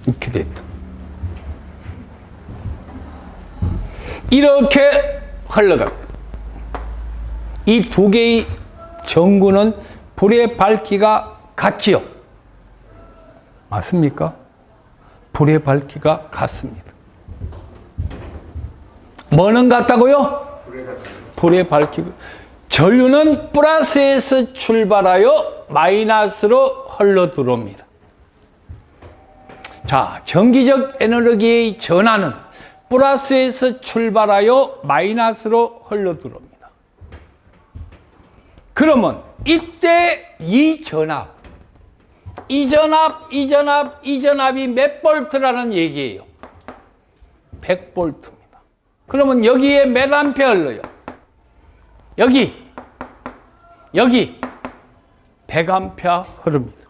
이렇게 됐다. 이렇게 흘러갑니다. 이 두 개의 전구는 불의 밝기가 같지요? 맞습니까? 불의 밝기가 같습니다. 뭐는 같다고요? 불의 밝기가. 전류는 플러스에서 출발하여 마이너스로 흘러 들어옵니다. 자, 전기적 에너지의 전하는 플러스에서 출발하여 마이너스로 흘러들어옵니다. 그러면 이때 이 전압, 이 전압이 몇 볼트라는 얘기예요? 100볼트입니다. 그러면 여기에 몇 암페어 흘러요? 여기 100암페어 흐릅니다.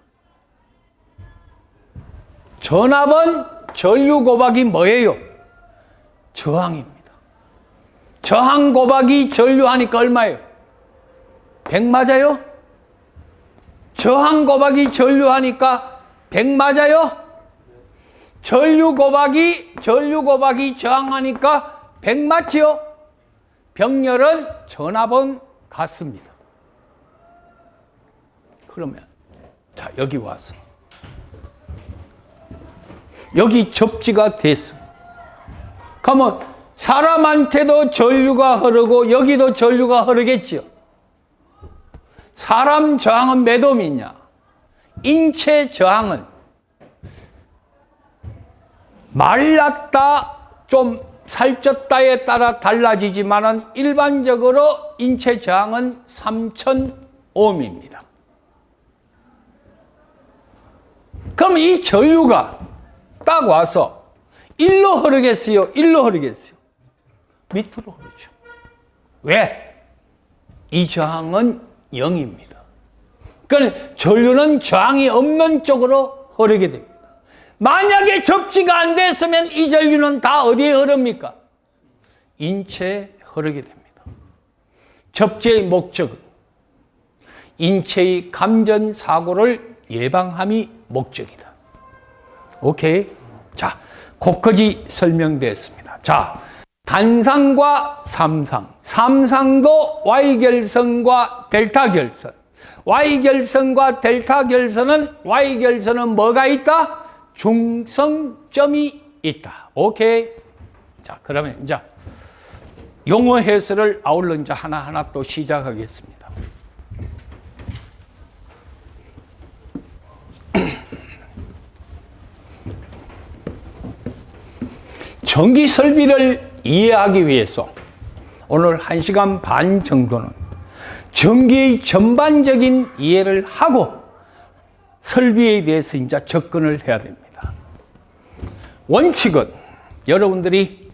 전압은 전류 곱하기 뭐예요? 저항입니다. 저항 곱하기 전류하니까 얼마예요? 100 맞아요? 저항 곱하기 전류하니까 100 맞아요? 전류 곱하기 저항하니까 100 맞지요? 병렬은 전압은 같습니다. 그러면 자, 여기 와서 여기 접지가 됐어. 그러면 사람한테도 전류가 흐르고 여기도 전류가 흐르겠지요. 사람 저항은 몇 옴이냐? 인체 저항은 말랐다 좀 살쪘다에 따라 달라지지만은 일반적으로 인체 저항은 3000옴입니다. 그럼 이 전류가 딱 와서 일로 흐르겠어요? 일로 흐르겠어요? 밑으로 흐르죠. 왜? 이 저항은 0입니다. 그러니까 전류는 저항이 없는 쪽으로 흐르게 됩니다. 만약에 접지가 안 됐으면 이 전류는 다 어디에 흐릅니까? 인체에 흐르게 됩니다. 접지의 목적은 인체의 감전사고를 예방함이 목적이다. 오케이? 자, 거기까지 설명되었습니다. 자, 단상과 삼상. 삼상도 Y결선과 델타결선. Y결선과 델타결선은 Y결선은 뭐가 있다? 중성점이 있다. 오케이? 자, 그러면 이제 용어 해설을 아울러 이제 하나하나 또 시작하겠습니다. 전기 설비를 이해하기 위해서 오늘 1시간 반 정도는 전기의 전반적인 이해를 하고 설비에 대해서 이제 접근을 해야 됩니다. 원칙은 여러분들이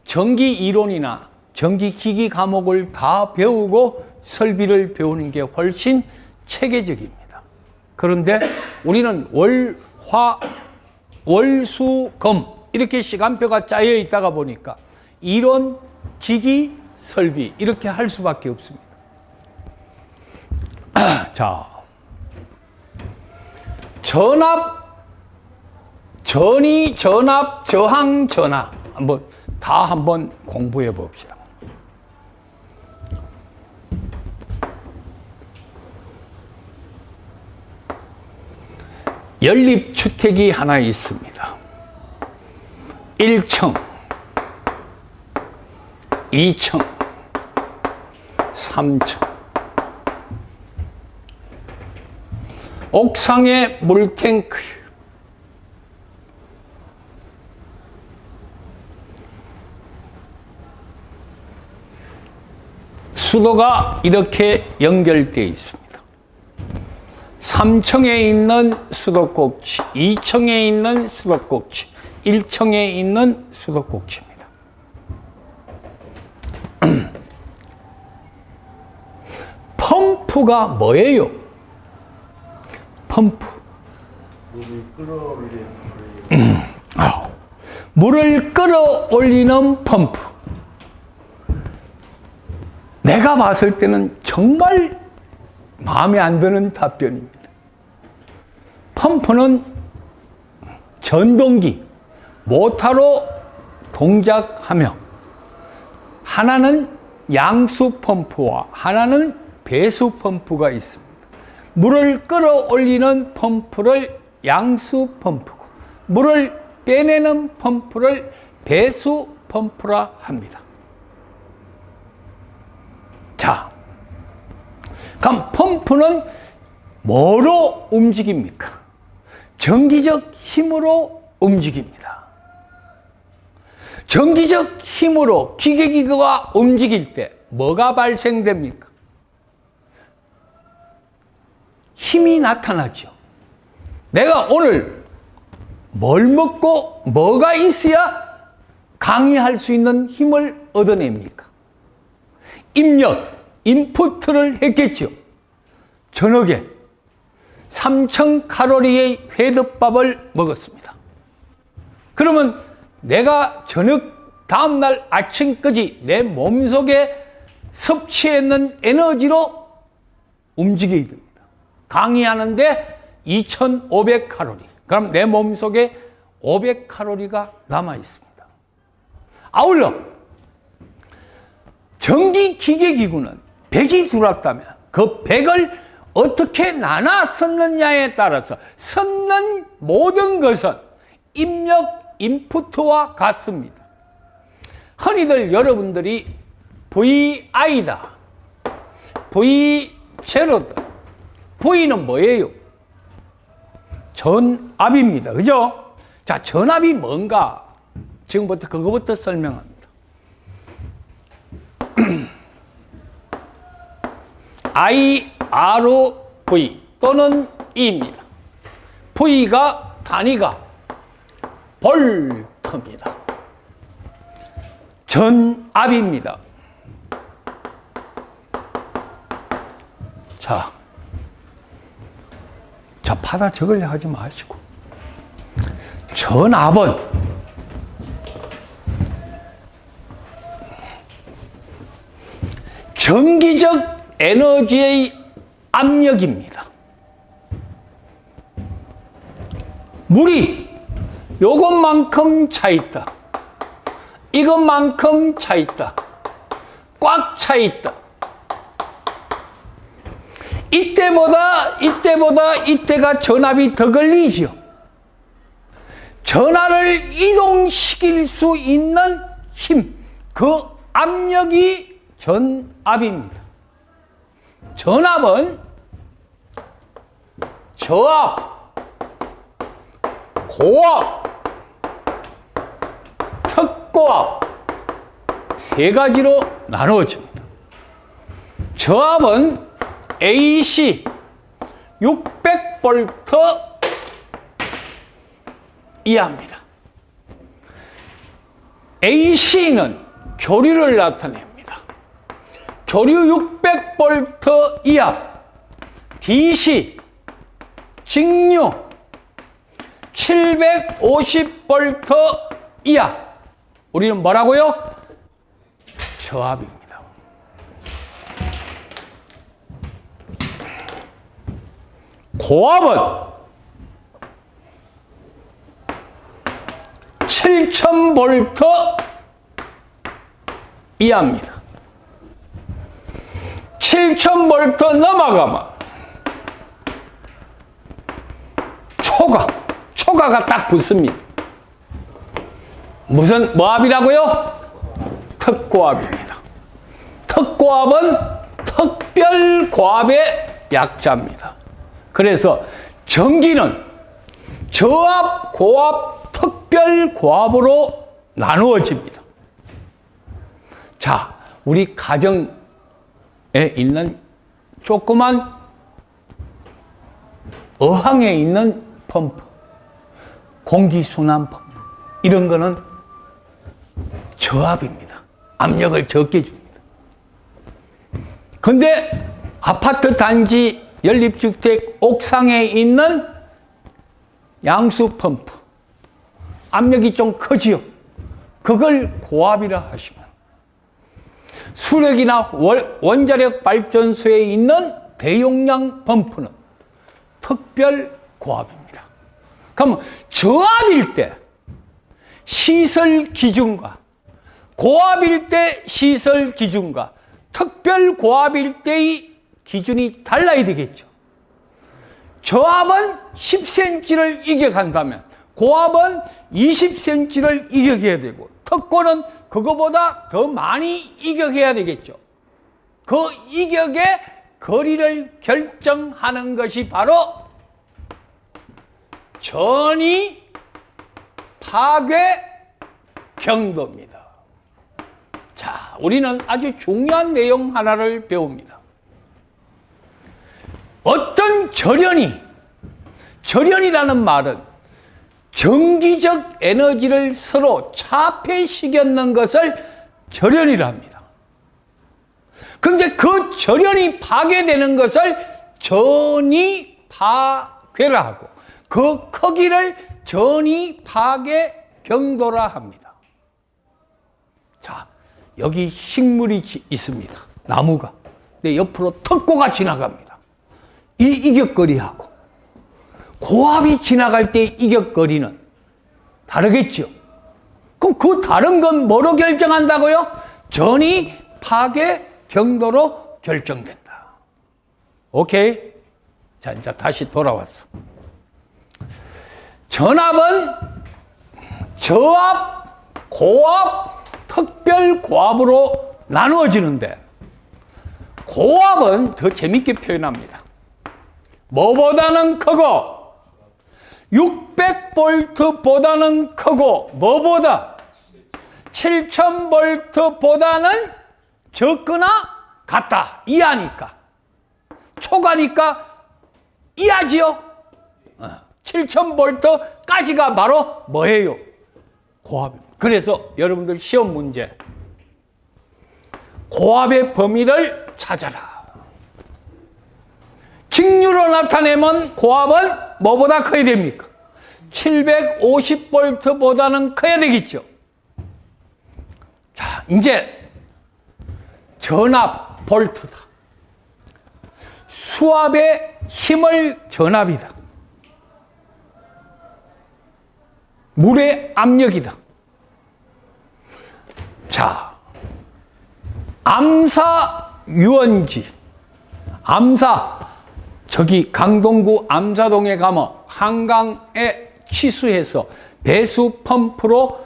전기 이론이나 전기 기기 과목을 다 배우고 설비를 배우는 게 훨씬 체계적입니다. 그런데 우리는 월, 화, 월, 수, 검 이렇게 시간표가 짜여 있다가 보니까 이론, 기기, 설비 이렇게 할 수밖에 없습니다. 자, 전압, 전위, 전압, 저항, 전하 한번 공부해 봅시다. 연립주택이 하나 있습니다. 1층, 2층, 3층. 옥상에 물탱크. 수도가 이렇게 연결되어 있습니다. 3층에 있는 수도꼭지, 2층에 있는 수도꼭지, 1층에 있는 수도꼭지입니다. 펌프가 뭐예요? 펌프. 물을 끌어올리는 펌프. 내가 봤을 때는 정말 마음에 안 드는 답변입니다. 펌프는 전동기, 모터로 동작하며 하나는 양수 펌프와 하나는 배수 펌프가 있습니다. 물을 끌어올리는 펌프를 양수 펌프고 물을 빼내는 펌프를 배수 펌프라 합니다. 자, 그럼 펌프는 뭐로 움직입니까? 전기적 힘으로 움직입니다. 전기적 힘으로 기계기구가 움직일 때 뭐가 발생됩니까? 힘이 나타나죠. 내가 오늘 뭘 먹고 뭐가 있어야 강의할 수 있는 힘을 얻어냅니까? 입력, 인풋을 했겠죠. 저녁에 3000칼로리의 회덮밥을 먹었습니다. 그러면 내가 저녁 다음날 아침까지 내 몸속에 섭취했는 에너지로 움직여야 됩니다. 강의하는데 2500칼로리. 그럼 내 몸속에 500칼로리가 남아 있습니다. 아울러 전기 기계 기구는 100이 들어왔다면 그 100을 어떻게 나눠 썼느냐에 따라서 썼는 모든 것은 입력 인풋과 같습니다. 흔히들 여러분들이 VI다, V0다. V는 뭐예요? 전압입니다. 그죠? 자, 전압이 뭔가? 지금부터 그거부터 설명합니다. IRV 또는 E입니다. V가 단위가 볼트입니다. 전압입니다. 자, 파다 적으려 하지 마시고. 전압은 전기적 에너지의 압력입니다. 물이 요것만큼 차 있다. 이것만큼 차 있다. 꽉 차 있다. 이때가 전압이 더 걸리죠. 전하를 이동시킬 수 있는 힘, 그 압력이 전압입니다. 전압은 저압, 고압, 특고압 세 가지로 나누어집니다. 저압은 AC 600V 이하입니다. AC는 교류를 나타냅니다. 교류 600V 이하. DC 직류 750V 이하. 우리는 뭐라고요? 저압입니다. 고압은 7000V 이하입니다. 7000V 넘어가면 초가가 딱 붙습니다. 무슨 뭐압이라고요? 특고압입니다. 특고압은 특별고압의 약자입니다. 그래서 전기는 저압, 고압, 특별고압으로 나누어집니다. 자, 우리 가정에 있는 조그만 어항에 있는 펌프, 공기순환 펌프, 이런 거는 저압입니다. 압력을 적게 줍니다. 근데 아파트 단지 연립주택 옥상에 있는 양수 펌프, 압력이 좀 크지요. 그걸 고압이라 하시면, 수력이나 원자력 발전소에 있는 대용량 펌프는 특별 고압입니다. 그럼 저압일 때 시설 기준과 고압일 때 시설 기준과 특별 고압일 때의 기준이 달라야 되겠죠. 저압은 10cm를 이겨간다면 고압은 20cm를 이겨야 되고, 특고는 그거보다 더 많이 이겨야 되겠죠. 그 이격의 거리를 결정하는 것이 바로 전위 파괴 경도입니다. 자, 우리는 아주 중요한 내용 하나를 배웁니다. 어떤 절연이라는 말은 전기적 에너지를 서로 차폐시켰는 것을 절연이라 합니다. 그런데 그 절연이 파괴되는 것을 전이 파괴라 하고 그 크기를 전이 파괴 경도라 합니다. 자, 여기 식물이 있습니다. 나무가. 근데 옆으로 턱고가 지나갑니다. 이 이격거리하고 고압이 지나갈 때 이격거리는 다르겠죠. 그럼 그 다른 건 뭐로 결정한다고요? 전이 파괴 경도로 결정된다. 오케이? 자, 이제 다시 돌아왔어. 전압은 저압, 고압, 특별 고압으로 나누어지는데 고압은 더 재밌게 표현합니다. 뭐보다는 크고 600볼트보다는 크고 뭐보다 7000볼트보다는 적거나 같다. 이하니까. 초가니까 이하지요. 7000볼트까지가 바로 뭐예요? 고압입니다. 그래서 여러분들 시험 문제 고압의 범위를 찾아라. 직류로 나타내면 고압은 뭐보다 커야 됩니까? 750볼트보다는 커야 되겠죠. 자, 이제 전압 볼트다. 수압의 힘을 전압이다. 물의 압력이다. 자, 암사 유원지. 저기 강동구 암사동에 가면 한강에 취수해서 배수 펌프로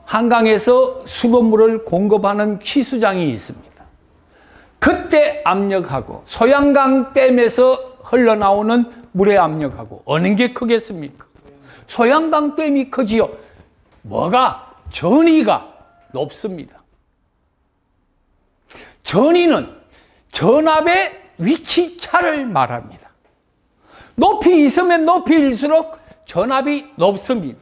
한강에서 수돗물을 공급하는 취수장이 있습니다. 그때 압력하고 소양강 댐에서 흘러나오는 물의 압력하고 어느 게 크겠습니까? 소양강 댐이 크지요. 뭐가? 전위가 높습니다. 전위는 전압의 위치 차를 말합니다. 높이 있으면 높이일수록 전압이 높습니다.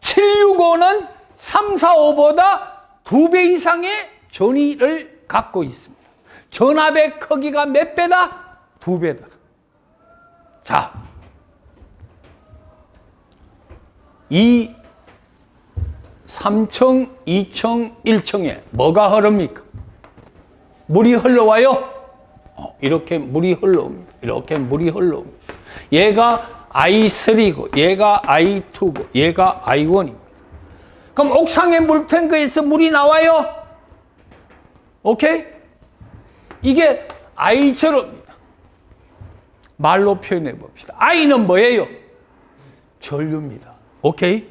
765는 345보다 2배 이상의 전위를 갖고 있습니다. 전압의 크기가 몇 배다? 2배다. 자, 이 3층, 2층, 1층에 뭐가 흐릅니까? 물이 흘러와요? 이렇게 물이 흘러옵니다. 이렇게 물이 흘러옵니다. 얘가 I3고, 얘가 I2고, 얘가 I1입니다. 그럼 옥상의 물탱크에서 물이 나와요? 오케이? 이게 I처럼입니다. 말로 표현해 봅시다. I는 뭐예요? 전류입니다. 오케이?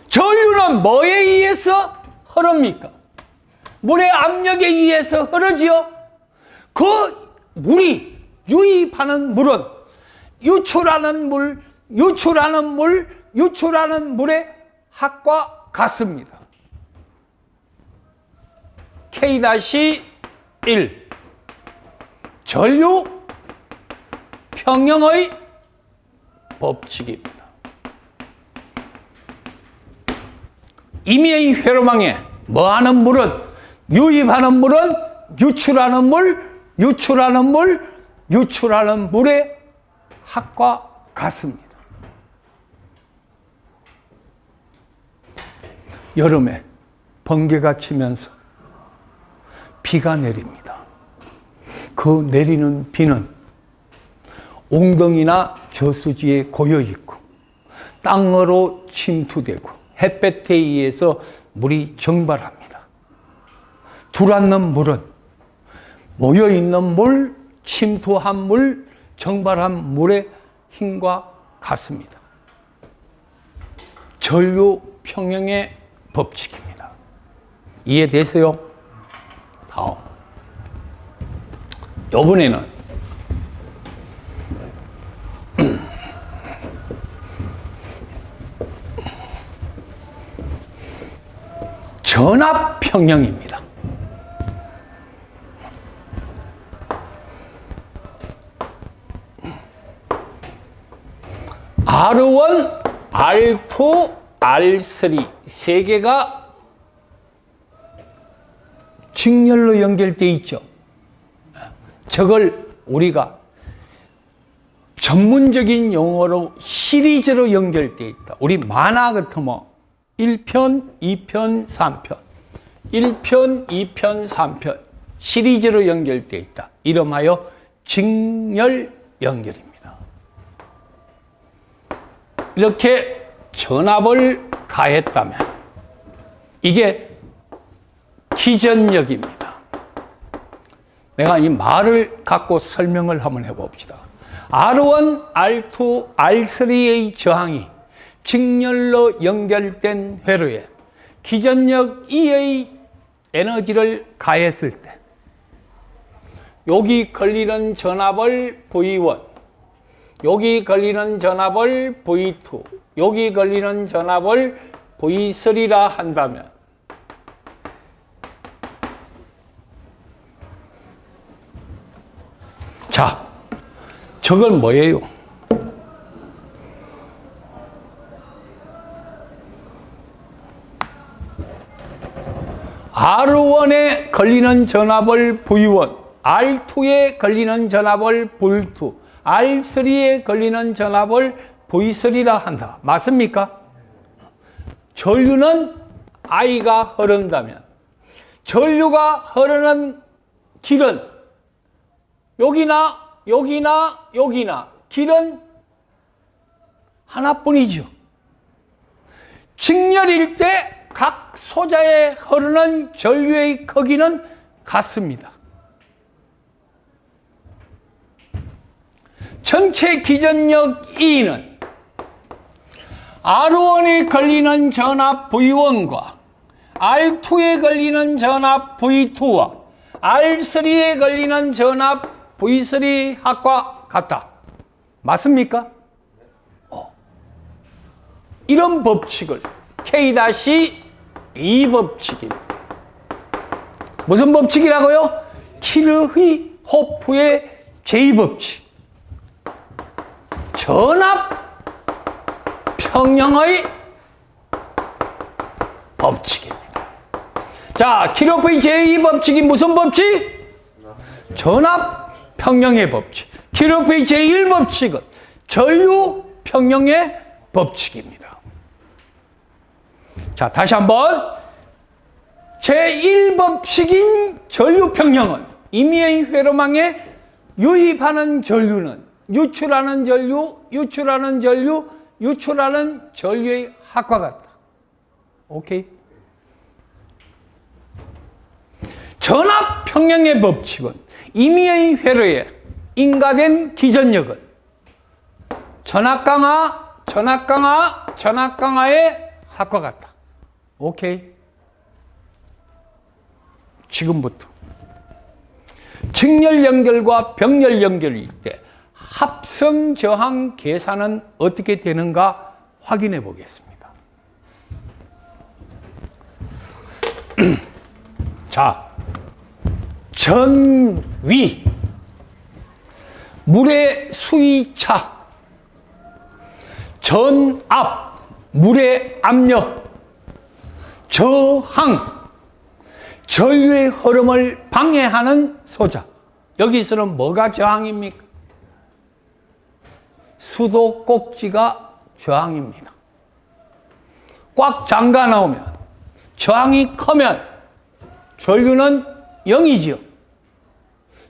전류는 뭐에 의해서 흐릅니까? 물의 압력에 의해서 흐르지요. 그 물이 유입하는 물은 유출하는 물의 합과 같습니다. K-1 전류 평형의 법칙입니다. 임의의 회로망에 뭐하는 물은 유입하는 물은 유출하는 물의 합과 같습니다. 여름에 번개가 치면서 비가 내립니다. 그 내리는 비는 웅덩이나 저수지에 고여 있고 땅으로 침투되고 햇볕에 의해서 물이 증발합니다. 들어앉는 물은 모여있는 물, 침투한 물, 증발한 물의 힘과 같습니다. 전류 평형의 법칙입니다. 이해되세요? 다음. 이번에는 전압 평형입니다. R1, R2, R3 세 개가 직렬로 연결되어 있죠. 저걸 우리가 전문적인 용어로 시리즈로 연결되어 있다. 우리 만화 같으면 1편, 2편, 3편 1편, 2편, 3편 시리즈로 연결되어 있다. 이름하여 직렬 연결입니다. 이렇게 전압을 가했다면 이게 기전력입니다. 내가 이 말을 갖고 설명을 한번 해봅시다. R1, R2, R3의 저항이 직렬로 연결된 회로에 기전력 E의 에너지를 가했을 때 여기 걸리는 전압을 V1, 여기 걸리는 전압을 V2, 여기 걸리는 전압을 V3라 한다면 자, 저건 뭐예요? R1에 걸리는 전압을 V1, R2에 걸리는 전압을 V2, R3에 걸리는 전압을 V3라 한다. 맞습니까? 전류는 I가 흐른다면 전류가 흐르는 길은 여기나 여기나 여기나 길은 하나뿐이죠. 직렬일 때 각 소자에 흐르는 전류의 크기는 같습니다. 전체 기전력 E는 R1에 걸리는 전압 V1과 R2에 걸리는 전압 V2와 R3에 걸리는 전압 V3 합과 같다. 맞습니까? 이런 법칙을 K-2 법칙입니다. 무슨 법칙이라고요? 키르히호프의 제2법칙. 전압 평형의 법칙입니다. 자, 키르호프의 제2법칙이 무슨 법칙? 전압 평형의 법칙. 키르호프의 제1법칙은 전류 평형의 법칙입니다. 자, 다시 한번. 제1법칙인 전류 평형은 임의의 회로망에 유입하는 전류는 유출하는 전류, 유출하는 전류, 유출하는 전류의 합과 같다. 오케이? 전압 평형의 법칙은 임의의 회로에 인가된 기전력은 전압 강하의 합과 같다. 오케이? 지금부터 직렬 연결과 병렬 연결일 때 합성 저항 계산은 어떻게 되는가 확인해 보겠습니다. 자, 전위, 물의 수위차, 전압, 물의 압력, 저항, 전류의 흐름을 방해하는 소자. 여기서는 뭐가 저항입니까? 수도꼭지가 저항입니다. 꽉 잠가 놓으면, 저항이 크면 전류는 0이지요.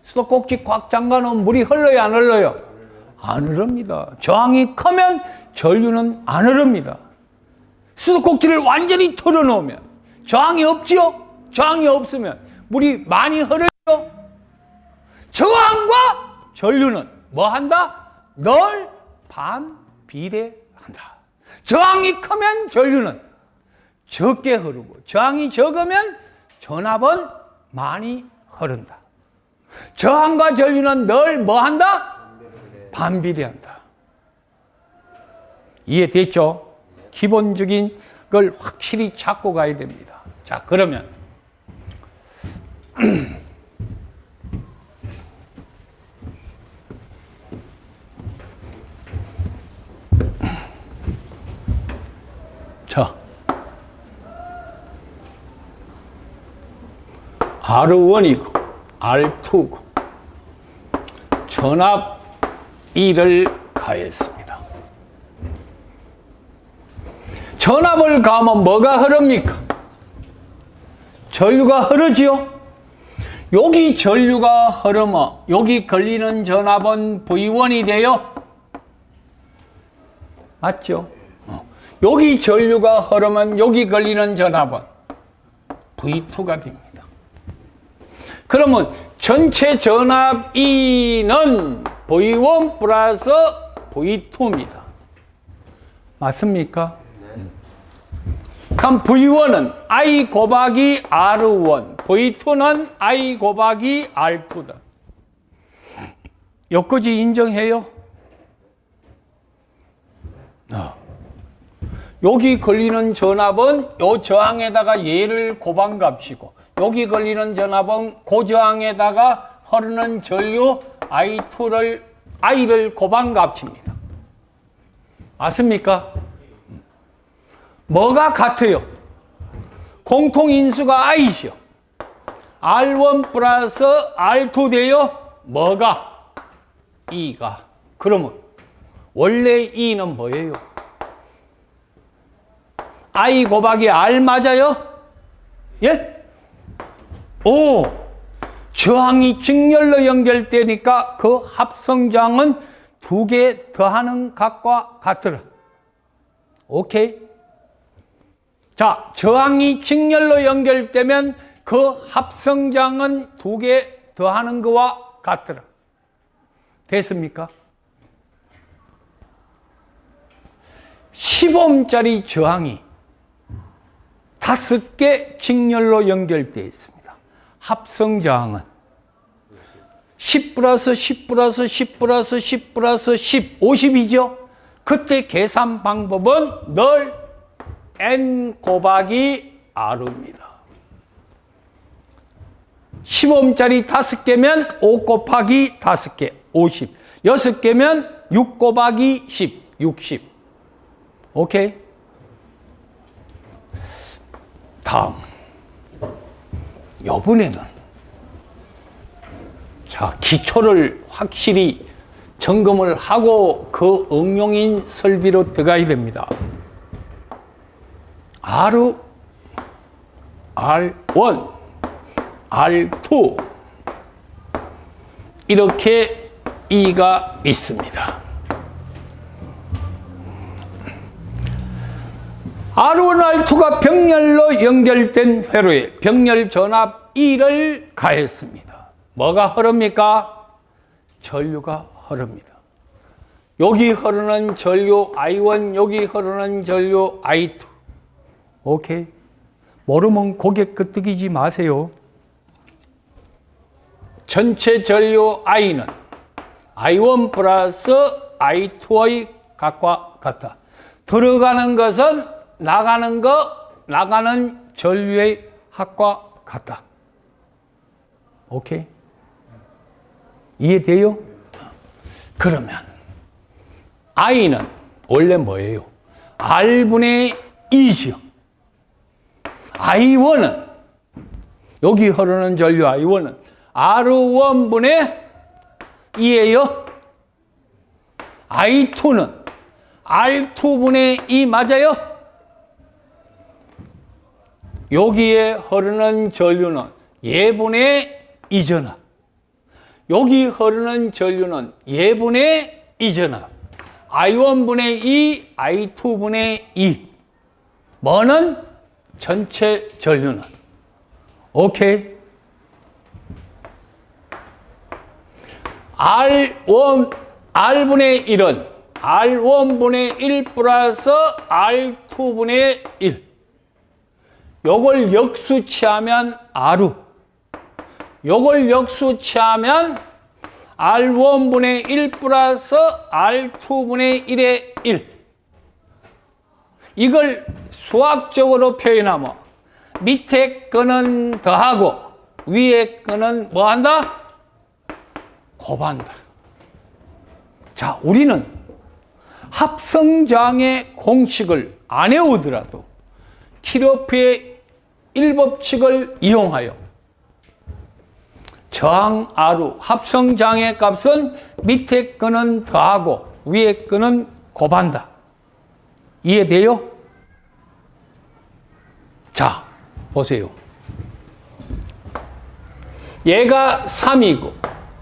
수도꼭지 꽉 잠가 놓으면 물이 흘러요, 안 흘러요? 안 흐릅니다. 저항이 크면 전류는 안 흐릅니다. 수도꼭지를 완전히 털어 놓으면 저항이 없지요? 저항이 없으면 물이 많이 흐르죠? 저항과 전류는 뭐 한다? 늘 반비례한다. 저항이 크면 전류는 적게 흐르고 저항이 적으면 전압은 많이 흐른다. 저항과 전류는 늘 뭐 한다? 반비례한다. 이해됐죠? 기본적인 걸 확실히 잡고 가야 됩니다. 자, 그러면 자, R1이고 R2고 전압 2를 가했습니다. 전압을 가하면 뭐가 흐릅니까? 전류가 흐르지요? 여기 전류가 흐르면 여기 걸리는 전압은 V1이 돼요? 맞죠? 여기 전류가 흐르면 여기 걸리는 전압은 V2가 됩니다. 그러면 전체 전압 E는 V1 플러스 V2입니다. 맞습니까? 그럼 V1은 I 곱하기 R1, V2는 I 곱하기 R2다. 여기까지 인정해요? 여기 걸리는 전압은 요 저항에다가 얘를 곱한 값이고 여기 걸리는 전압은 그 저항에다가 흐르는 전류 I를 곱한 값입니다. 맞습니까? 뭐가 같아요? 공통인수가 I죠. R1 플러스 R2 돼요? 뭐가? E가. 그러면 원래 E는 뭐예요? I 곱하기 R 맞아요? 예? 오! 저항이 직렬로 연결되니까 그 합성저항은 2개 더하는 값과 같더라. 오케이? 자, 저항이 직렬로 연결되면 그 합성저항은 2개 더하는 거와 같더라. 됐습니까? 10ohm짜리 저항이 5개 직렬로 연결되어 있습니다. 합성저항은 10 플러스 10 플러스 10 플러스 10 플러스 10, 50이죠? 그때 계산 방법은 늘 N 곱하기 R입니다. 10ohm짜리 5개면 5 곱하기 5개, 50. 6개면 6 곱하기 10, 60. 오케이? 다음. 이번에는 자, 기초를 확실히 점검을 하고 그 응용인 설비로 들어가야 됩니다. R1, R2 이렇게 E가 있습니다. R1, R2가 병렬로 연결된 회로에 병렬 전압 E를 가했습니다. 뭐가 흐릅니까? 전류가 흐릅니다. 여기 흐르는 전류 I1, 여기 흐르는 전류 I2. 오케이? 모르면 고개 끄덕이지 마세요. 전체 전류 I는 I1 플러스 I2의 값과 같다. 들어가는 것은 나가는 전류의 합과 같다. 오케이? 이해돼요? 그러면 I는 원래 뭐예요? R분의 2죠. I1은 여기 흐르는 전류 I1은 R1분의 2예요. I2는 R2분의 2 맞아요? 여기에 흐르는 전류는 예분의 2전압. 여기 흐르는 전류는 예분의 2전압. I1분의 2, I2분의 2. 뭐는? 전체 전류는. 오케이? R분의 1은 R1분의 1 플러스 R2분의 1. 요걸 역수치하면 R. 요걸 역수치하면 R1분의 1 플러스 R2분의 1의 1. 이걸 수학적으로 표현하면 밑에 거는 더하고 위에 거는 뭐 한다? 곱한다. 자, 우리는 합성장의 공식을 안 외우더라도 키르호프의 1법칙을 이용하여 저항 R우 합성장의 값은 밑에 거는 더하고 위에 거는 곱한다. 이해돼요? 자, 보세요. 얘가 3이고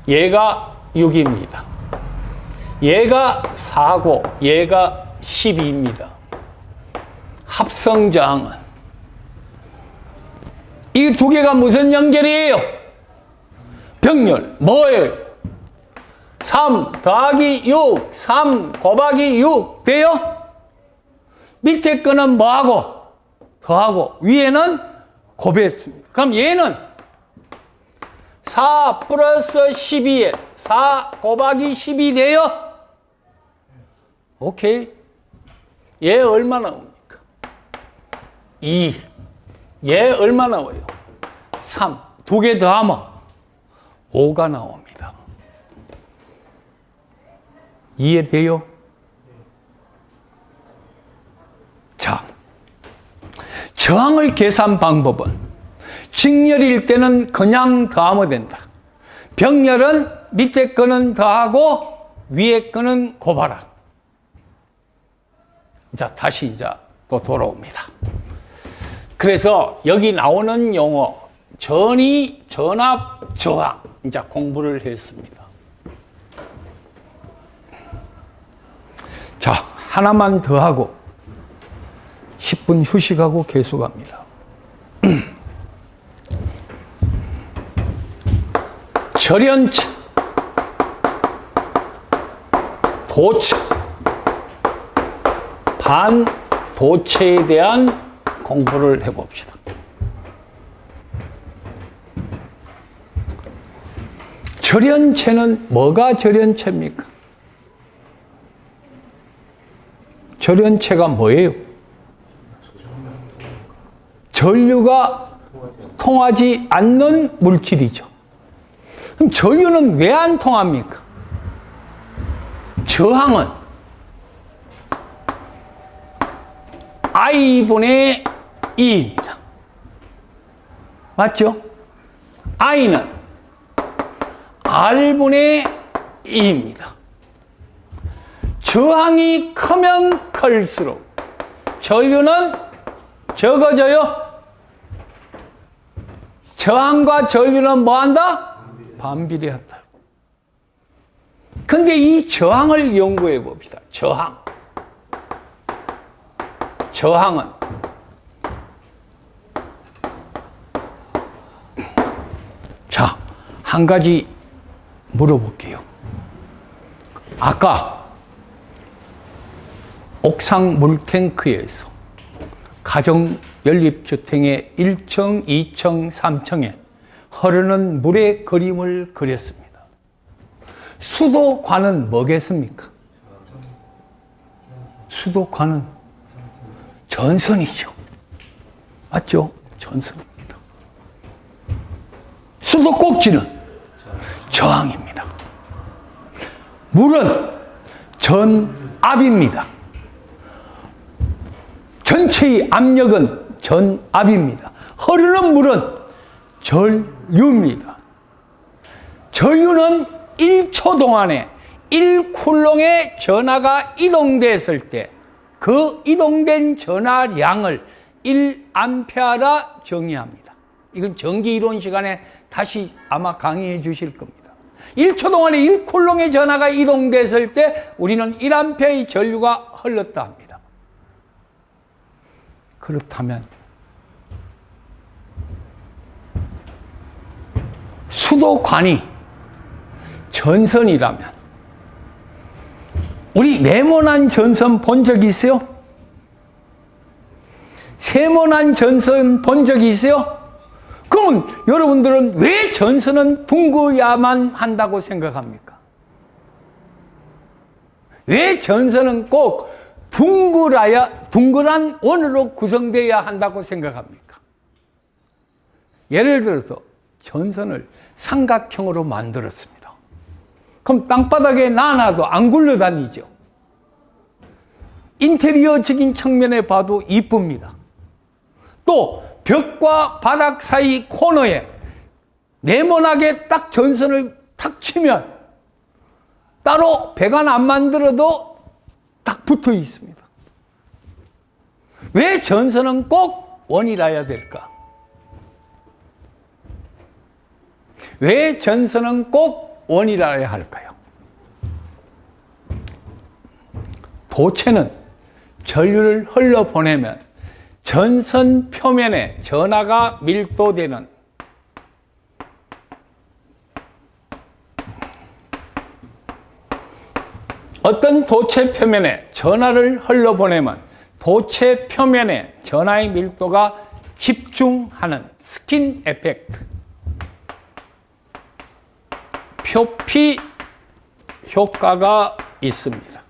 얘가 6입니다. 얘가 4고 얘가 12입니다. 합성장은 이 두 개가 무슨 연결이에요? 병렬. 뭐예요? 3 더하기 6, 3 곱하기 6 돼요? 밑에 거는 뭐하고? 더하고 위에는 곱했습니다. 그럼 얘는 4 플러스 12에 4 곱하기 12 돼요? 오케이. 얘 얼마 나옵니까? 2. 얘 얼마 나와요? 3. 두 개 더하면 5가 나옵니다. 이해돼요? 자, 저항을 계산 방법은 직렬일 때는 그냥 더하면 된다. 병렬은 밑에 거는 더하고 위에 거는 곱하라. 자, 다시 이제 또 돌아옵니다. 그래서 여기 나오는 용어 전이, 전압, 저항 이제 공부를 했습니다. 자, 하나만 더 하고 10분 휴식하고 계속합니다. 절연체, 도체, 반도체에 대한 공부를 해봅시다. 절연체는 뭐가 절연체입니까? 절연체가 뭐예요? 전류가 통하지 않는 물질이죠. 그럼 전류는 왜 안 통합니까? 저항은 I분의 E입니다. 맞죠? I는 R분의 E입니다. 저항이 크면 클수록 전류는 적어져요. 저항과 전류는 뭐한다? 반비례한다. 근데 이 저항을 연구해 봅시다. 저항은 자, 한 가지 물어볼게요. 아까 옥상 물탱크에서 가정 연립주택의 1층, 2층, 3층에 흐르는 물의 그림을 그렸습니다. 수도관은 뭐겠습니까? 수도관은 전선이죠. 맞죠? 전선입니다. 수도꼭지는 저항입니다. 물은 전압입니다. 전체의 압력은 전압입니다. 흐르는 물은 전류입니다. 전류는 1초 동안에 1쿨롱의 전하가 이동됐을 때 그 이동된 전하량을 1암페어라 정의합니다. 이건 전기 이론 시간에 다시 아마 강의해 주실 겁니다. 1초 동안에 1쿨롱의 전하가 이동됐을 때 우리는 1암페어의 전류가 흘렀다 합니다. 그렇다면 수도관이 전선이라면 우리 네모난 전선 본 적 있어요? 세모난 전선 본 적 있어요? 그러면 여러분들은 왜 전선은 둥그야만 한다고 생각합니까? 왜 전선은 꼭 둥그란 원으로 구성되어야 한다고 생각합니까? 예를 들어서 전선을 삼각형으로 만들었습니다. 그럼 땅바닥에 놔놔도 안 굴러다니죠. 인테리어적인 측면에 봐도 이쁩니다. 또 벽과 바닥 사이 코너에 네모나게 딱 전선을 탁 치면 따로 배관 안 만들어도 딱 붙어 있습니다. 왜 전선은 꼭 원이라야 될까? 왜 전선은 꼭 원이라야 할까요? 도체는 전류를 흘러보내면 전선 표면에 전하가 밀도되는 어떤 도체 표면에 전하를 흘러보내면 도체 표면에 전하의 밀도가 집중하는 스킨 에펙트, 표피 효과가 있습니다.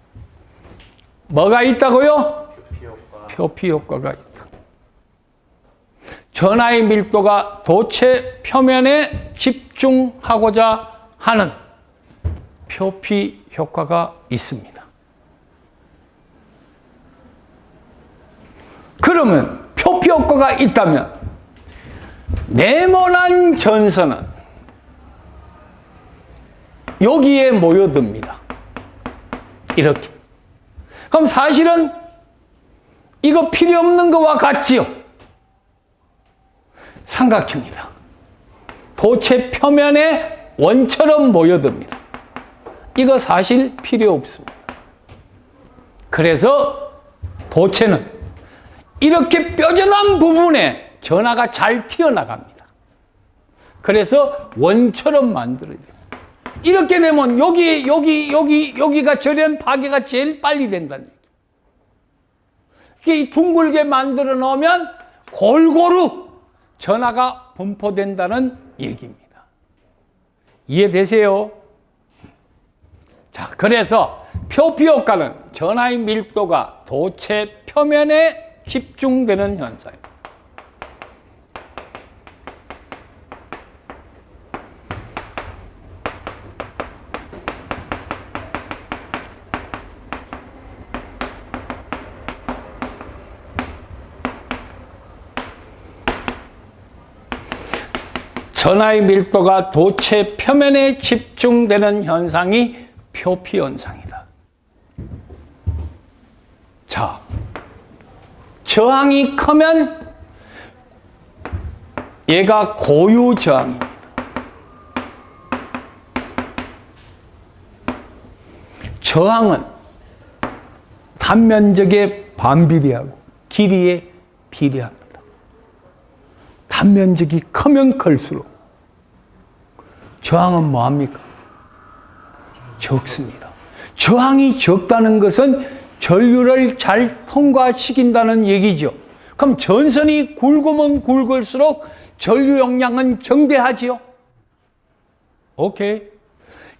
뭐가 있다고요? 표피 효과가 있다. 전하의 밀도가 도체 표면에 집중하고자 하는 표피 효과가 있습니다. 그러면 표피 효과가 있다면 네모난 전선은 여기에 모여듭니다. 이렇게. 그럼 사실은 이거 필요 없는 거와 같지요? 삼각형이다. 도체 표면에 원처럼 모여듭니다. 이거 사실 필요 없습니다. 그래서 도체는 이렇게 뾰족한 부분에 전하가 잘 튀어나갑니다. 그래서 원처럼 만들어져요. 이렇게 되면 여기가 절연 파괴가 제일 빨리 된다는 얘기예요. 둥글게 만들어 놓으면 골고루 전하가 분포된다는 얘기입니다. 이해되세요? 자, 그래서 표피 효과는 전하의 밀도가 도체 표면에 집중되는 현상입니다. 전하의 밀도가 도체 표면에 집중되는 현상이 표피 현상이다. 자, 저항이 크면 얘가 고유 저항입니다. 저항은 단면적에 반비례하고 길이에 비례합니다. 단면적이 크면 클수록 저항은 뭐합니까? 적습니다. 저항이 적다는 것은 전류를 잘 통과시킨다는 얘기죠. 그럼 전선이 굵으면 굵을수록 전류 용량은 정대하지요. 오케이.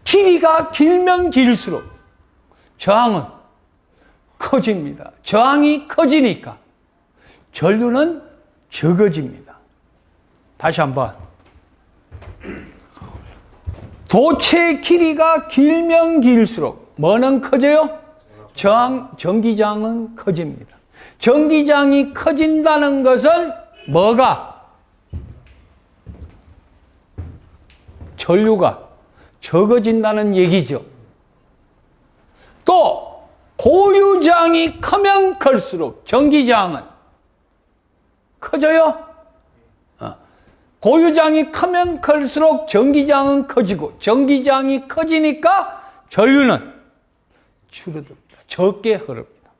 길이가 길면 길수록 저항은 커집니다. 저항이 커지니까 전류는 적어집니다. 다시 한번. 도체 길이가 길면 길수록 뭐는 커져요? 전기장은 커집니다. 전기장이 커진다는 것은 뭐가? 전류가 적어진다는 얘기죠. 또 고유장이 크면 클수록 전기장은 커져요? 고유장이 크면 클수록 전기장은 커지고 전기장이 커지니까 전류는 줄어듭니다. 적게 흐릅니다.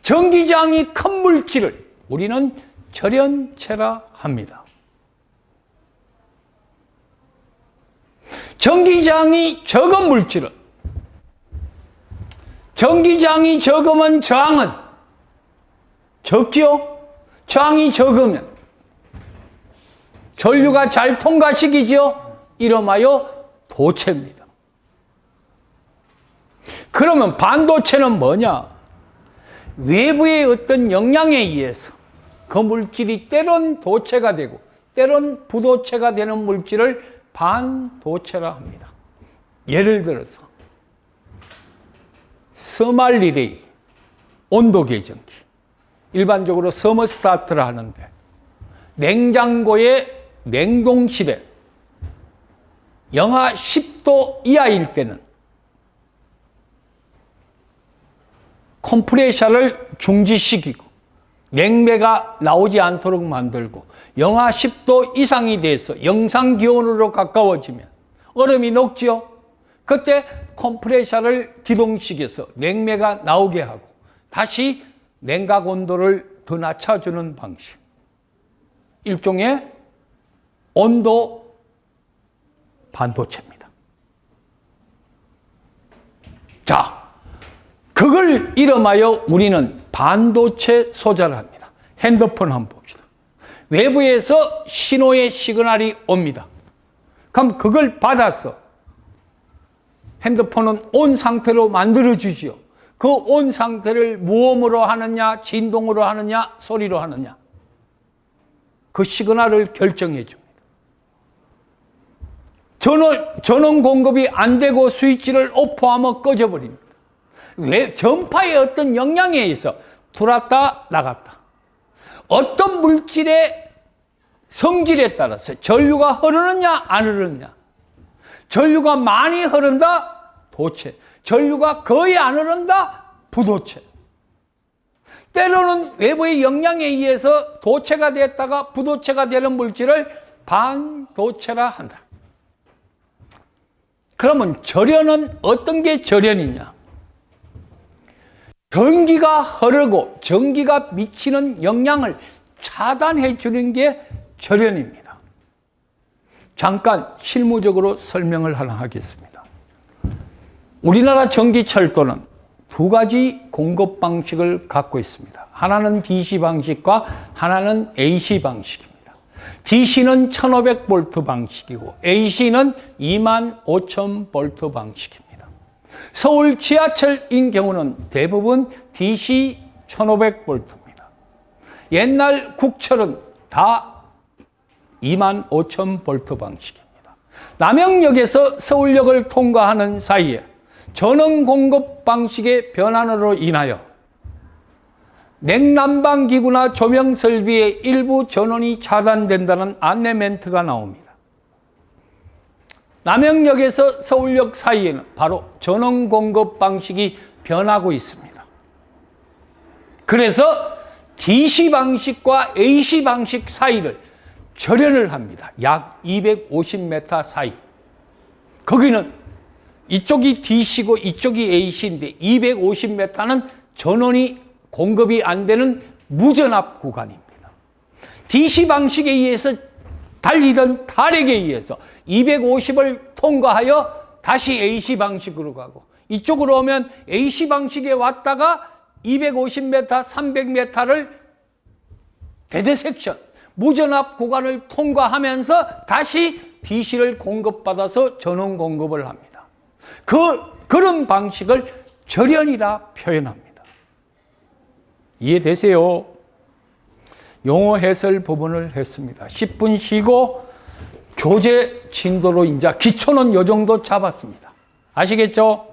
전기장이 큰 물질을 우리는 절연체라 합니다. 전기장이 적은 물질은 전기장이 적으면 저항은 적지요? 저항이 적으면 전류가 잘 통과시키죠? 이름하여 도체입니다. 그러면 반도체는 뭐냐? 외부의 어떤 영향에 의해서 그 물질이 때론 도체가 되고 때론 부도체가 되는 물질을 반도체라 합니다. 예를 들어서 스말 리레이, 온도 계정기, 일반적으로 서머스타트를 하는데 냉장고의 냉동실에 영하 10도 이하일 때는 컴프레셔를 중지시키고 냉매가 나오지 않도록 만들고 영하 10도 이상이 돼서 영상 기온으로 가까워지면 얼음이 녹지요. 그때 컴프레셔를 기동시켜서 냉매가 나오게 하고 다시 냉각 온도를 더 낮춰주는 방식. 일종의 온도 반도체입니다. 자, 그걸 이름하여 우리는 반도체 소자를 합니다. 핸드폰 한번 봅시다. 외부에서 신호의 시그널이 옵니다. 그럼 그걸 받아서 핸드폰은 온 상태로 만들어주지요. 그 온 상태를 무음으로 하느냐, 진동으로 하느냐, 소리로 하느냐. 그 시그널을 결정해 줍니다. 전원 공급이 안 되고 스위치를 오프하면 꺼져버립니다. 왜? 전파의 어떤 영향에 의해서 들어왔다 나갔다. 어떤 물질의 성질에 따라서 전류가 흐르느냐 안 흐르느냐. 전류가 많이 흐른다 도체, 전류가 거의 안 흐른다 부도체. 때로는 외부의 영향에 의해서 도체가 됐다가 부도체가 되는 물질을 반도체라 한다. 그러면 절연은 어떤 게 절연이냐? 전기가 흐르고 전기가 미치는 영향을 차단해 주는 게 절연입니다. 잠깐 실무적으로 설명을 하나 하겠습니다. 우리나라 전기철도는 두 가지 공급 방식을 갖고 있습니다. 하나는 DC 방식과 하나는 AC 방식입니다. DC는 1500V 방식이고 AC는 25000V 방식입니다. 서울 지하철인 경우는 대부분 DC 1500V입니다. 옛날 국철은 다 25000V 방식입니다. 남영역에서 서울역을 통과하는 사이에 전원 공급 방식의 변환으로 인하여 냉난방기구나 조명 설비의 일부 전원이 차단된다는 안내 멘트가 나옵니다. 남영역에서 서울역 사이에는 바로 전원 공급 방식이 변하고 있습니다. 그래서 DC 방식과 AC 방식 사이를 절연을 합니다. 약 250m 사이. 거기는 이쪽이 DC고 이쪽이 AC인데 250m는 전원이 공급이 안 되는 무전압 구간입니다. DC 방식에 의해서 달리던 타력에 의해서 250을 통과하여 다시 AC 방식으로 가고 이쪽으로 오면 AC 방식에 왔다가 250m, 300m를 대대 섹션, 무전압 구간을 통과하면서 다시 DC를 공급받아서 전원 공급을 합니다. 그런 방식을 절연이라 표현합니다. 이해되세요? 용어 해설 부분을 했습니다. 10분 쉬고 교재 진도로 이제 기초는 이 정도 잡았습니다. 아시겠죠?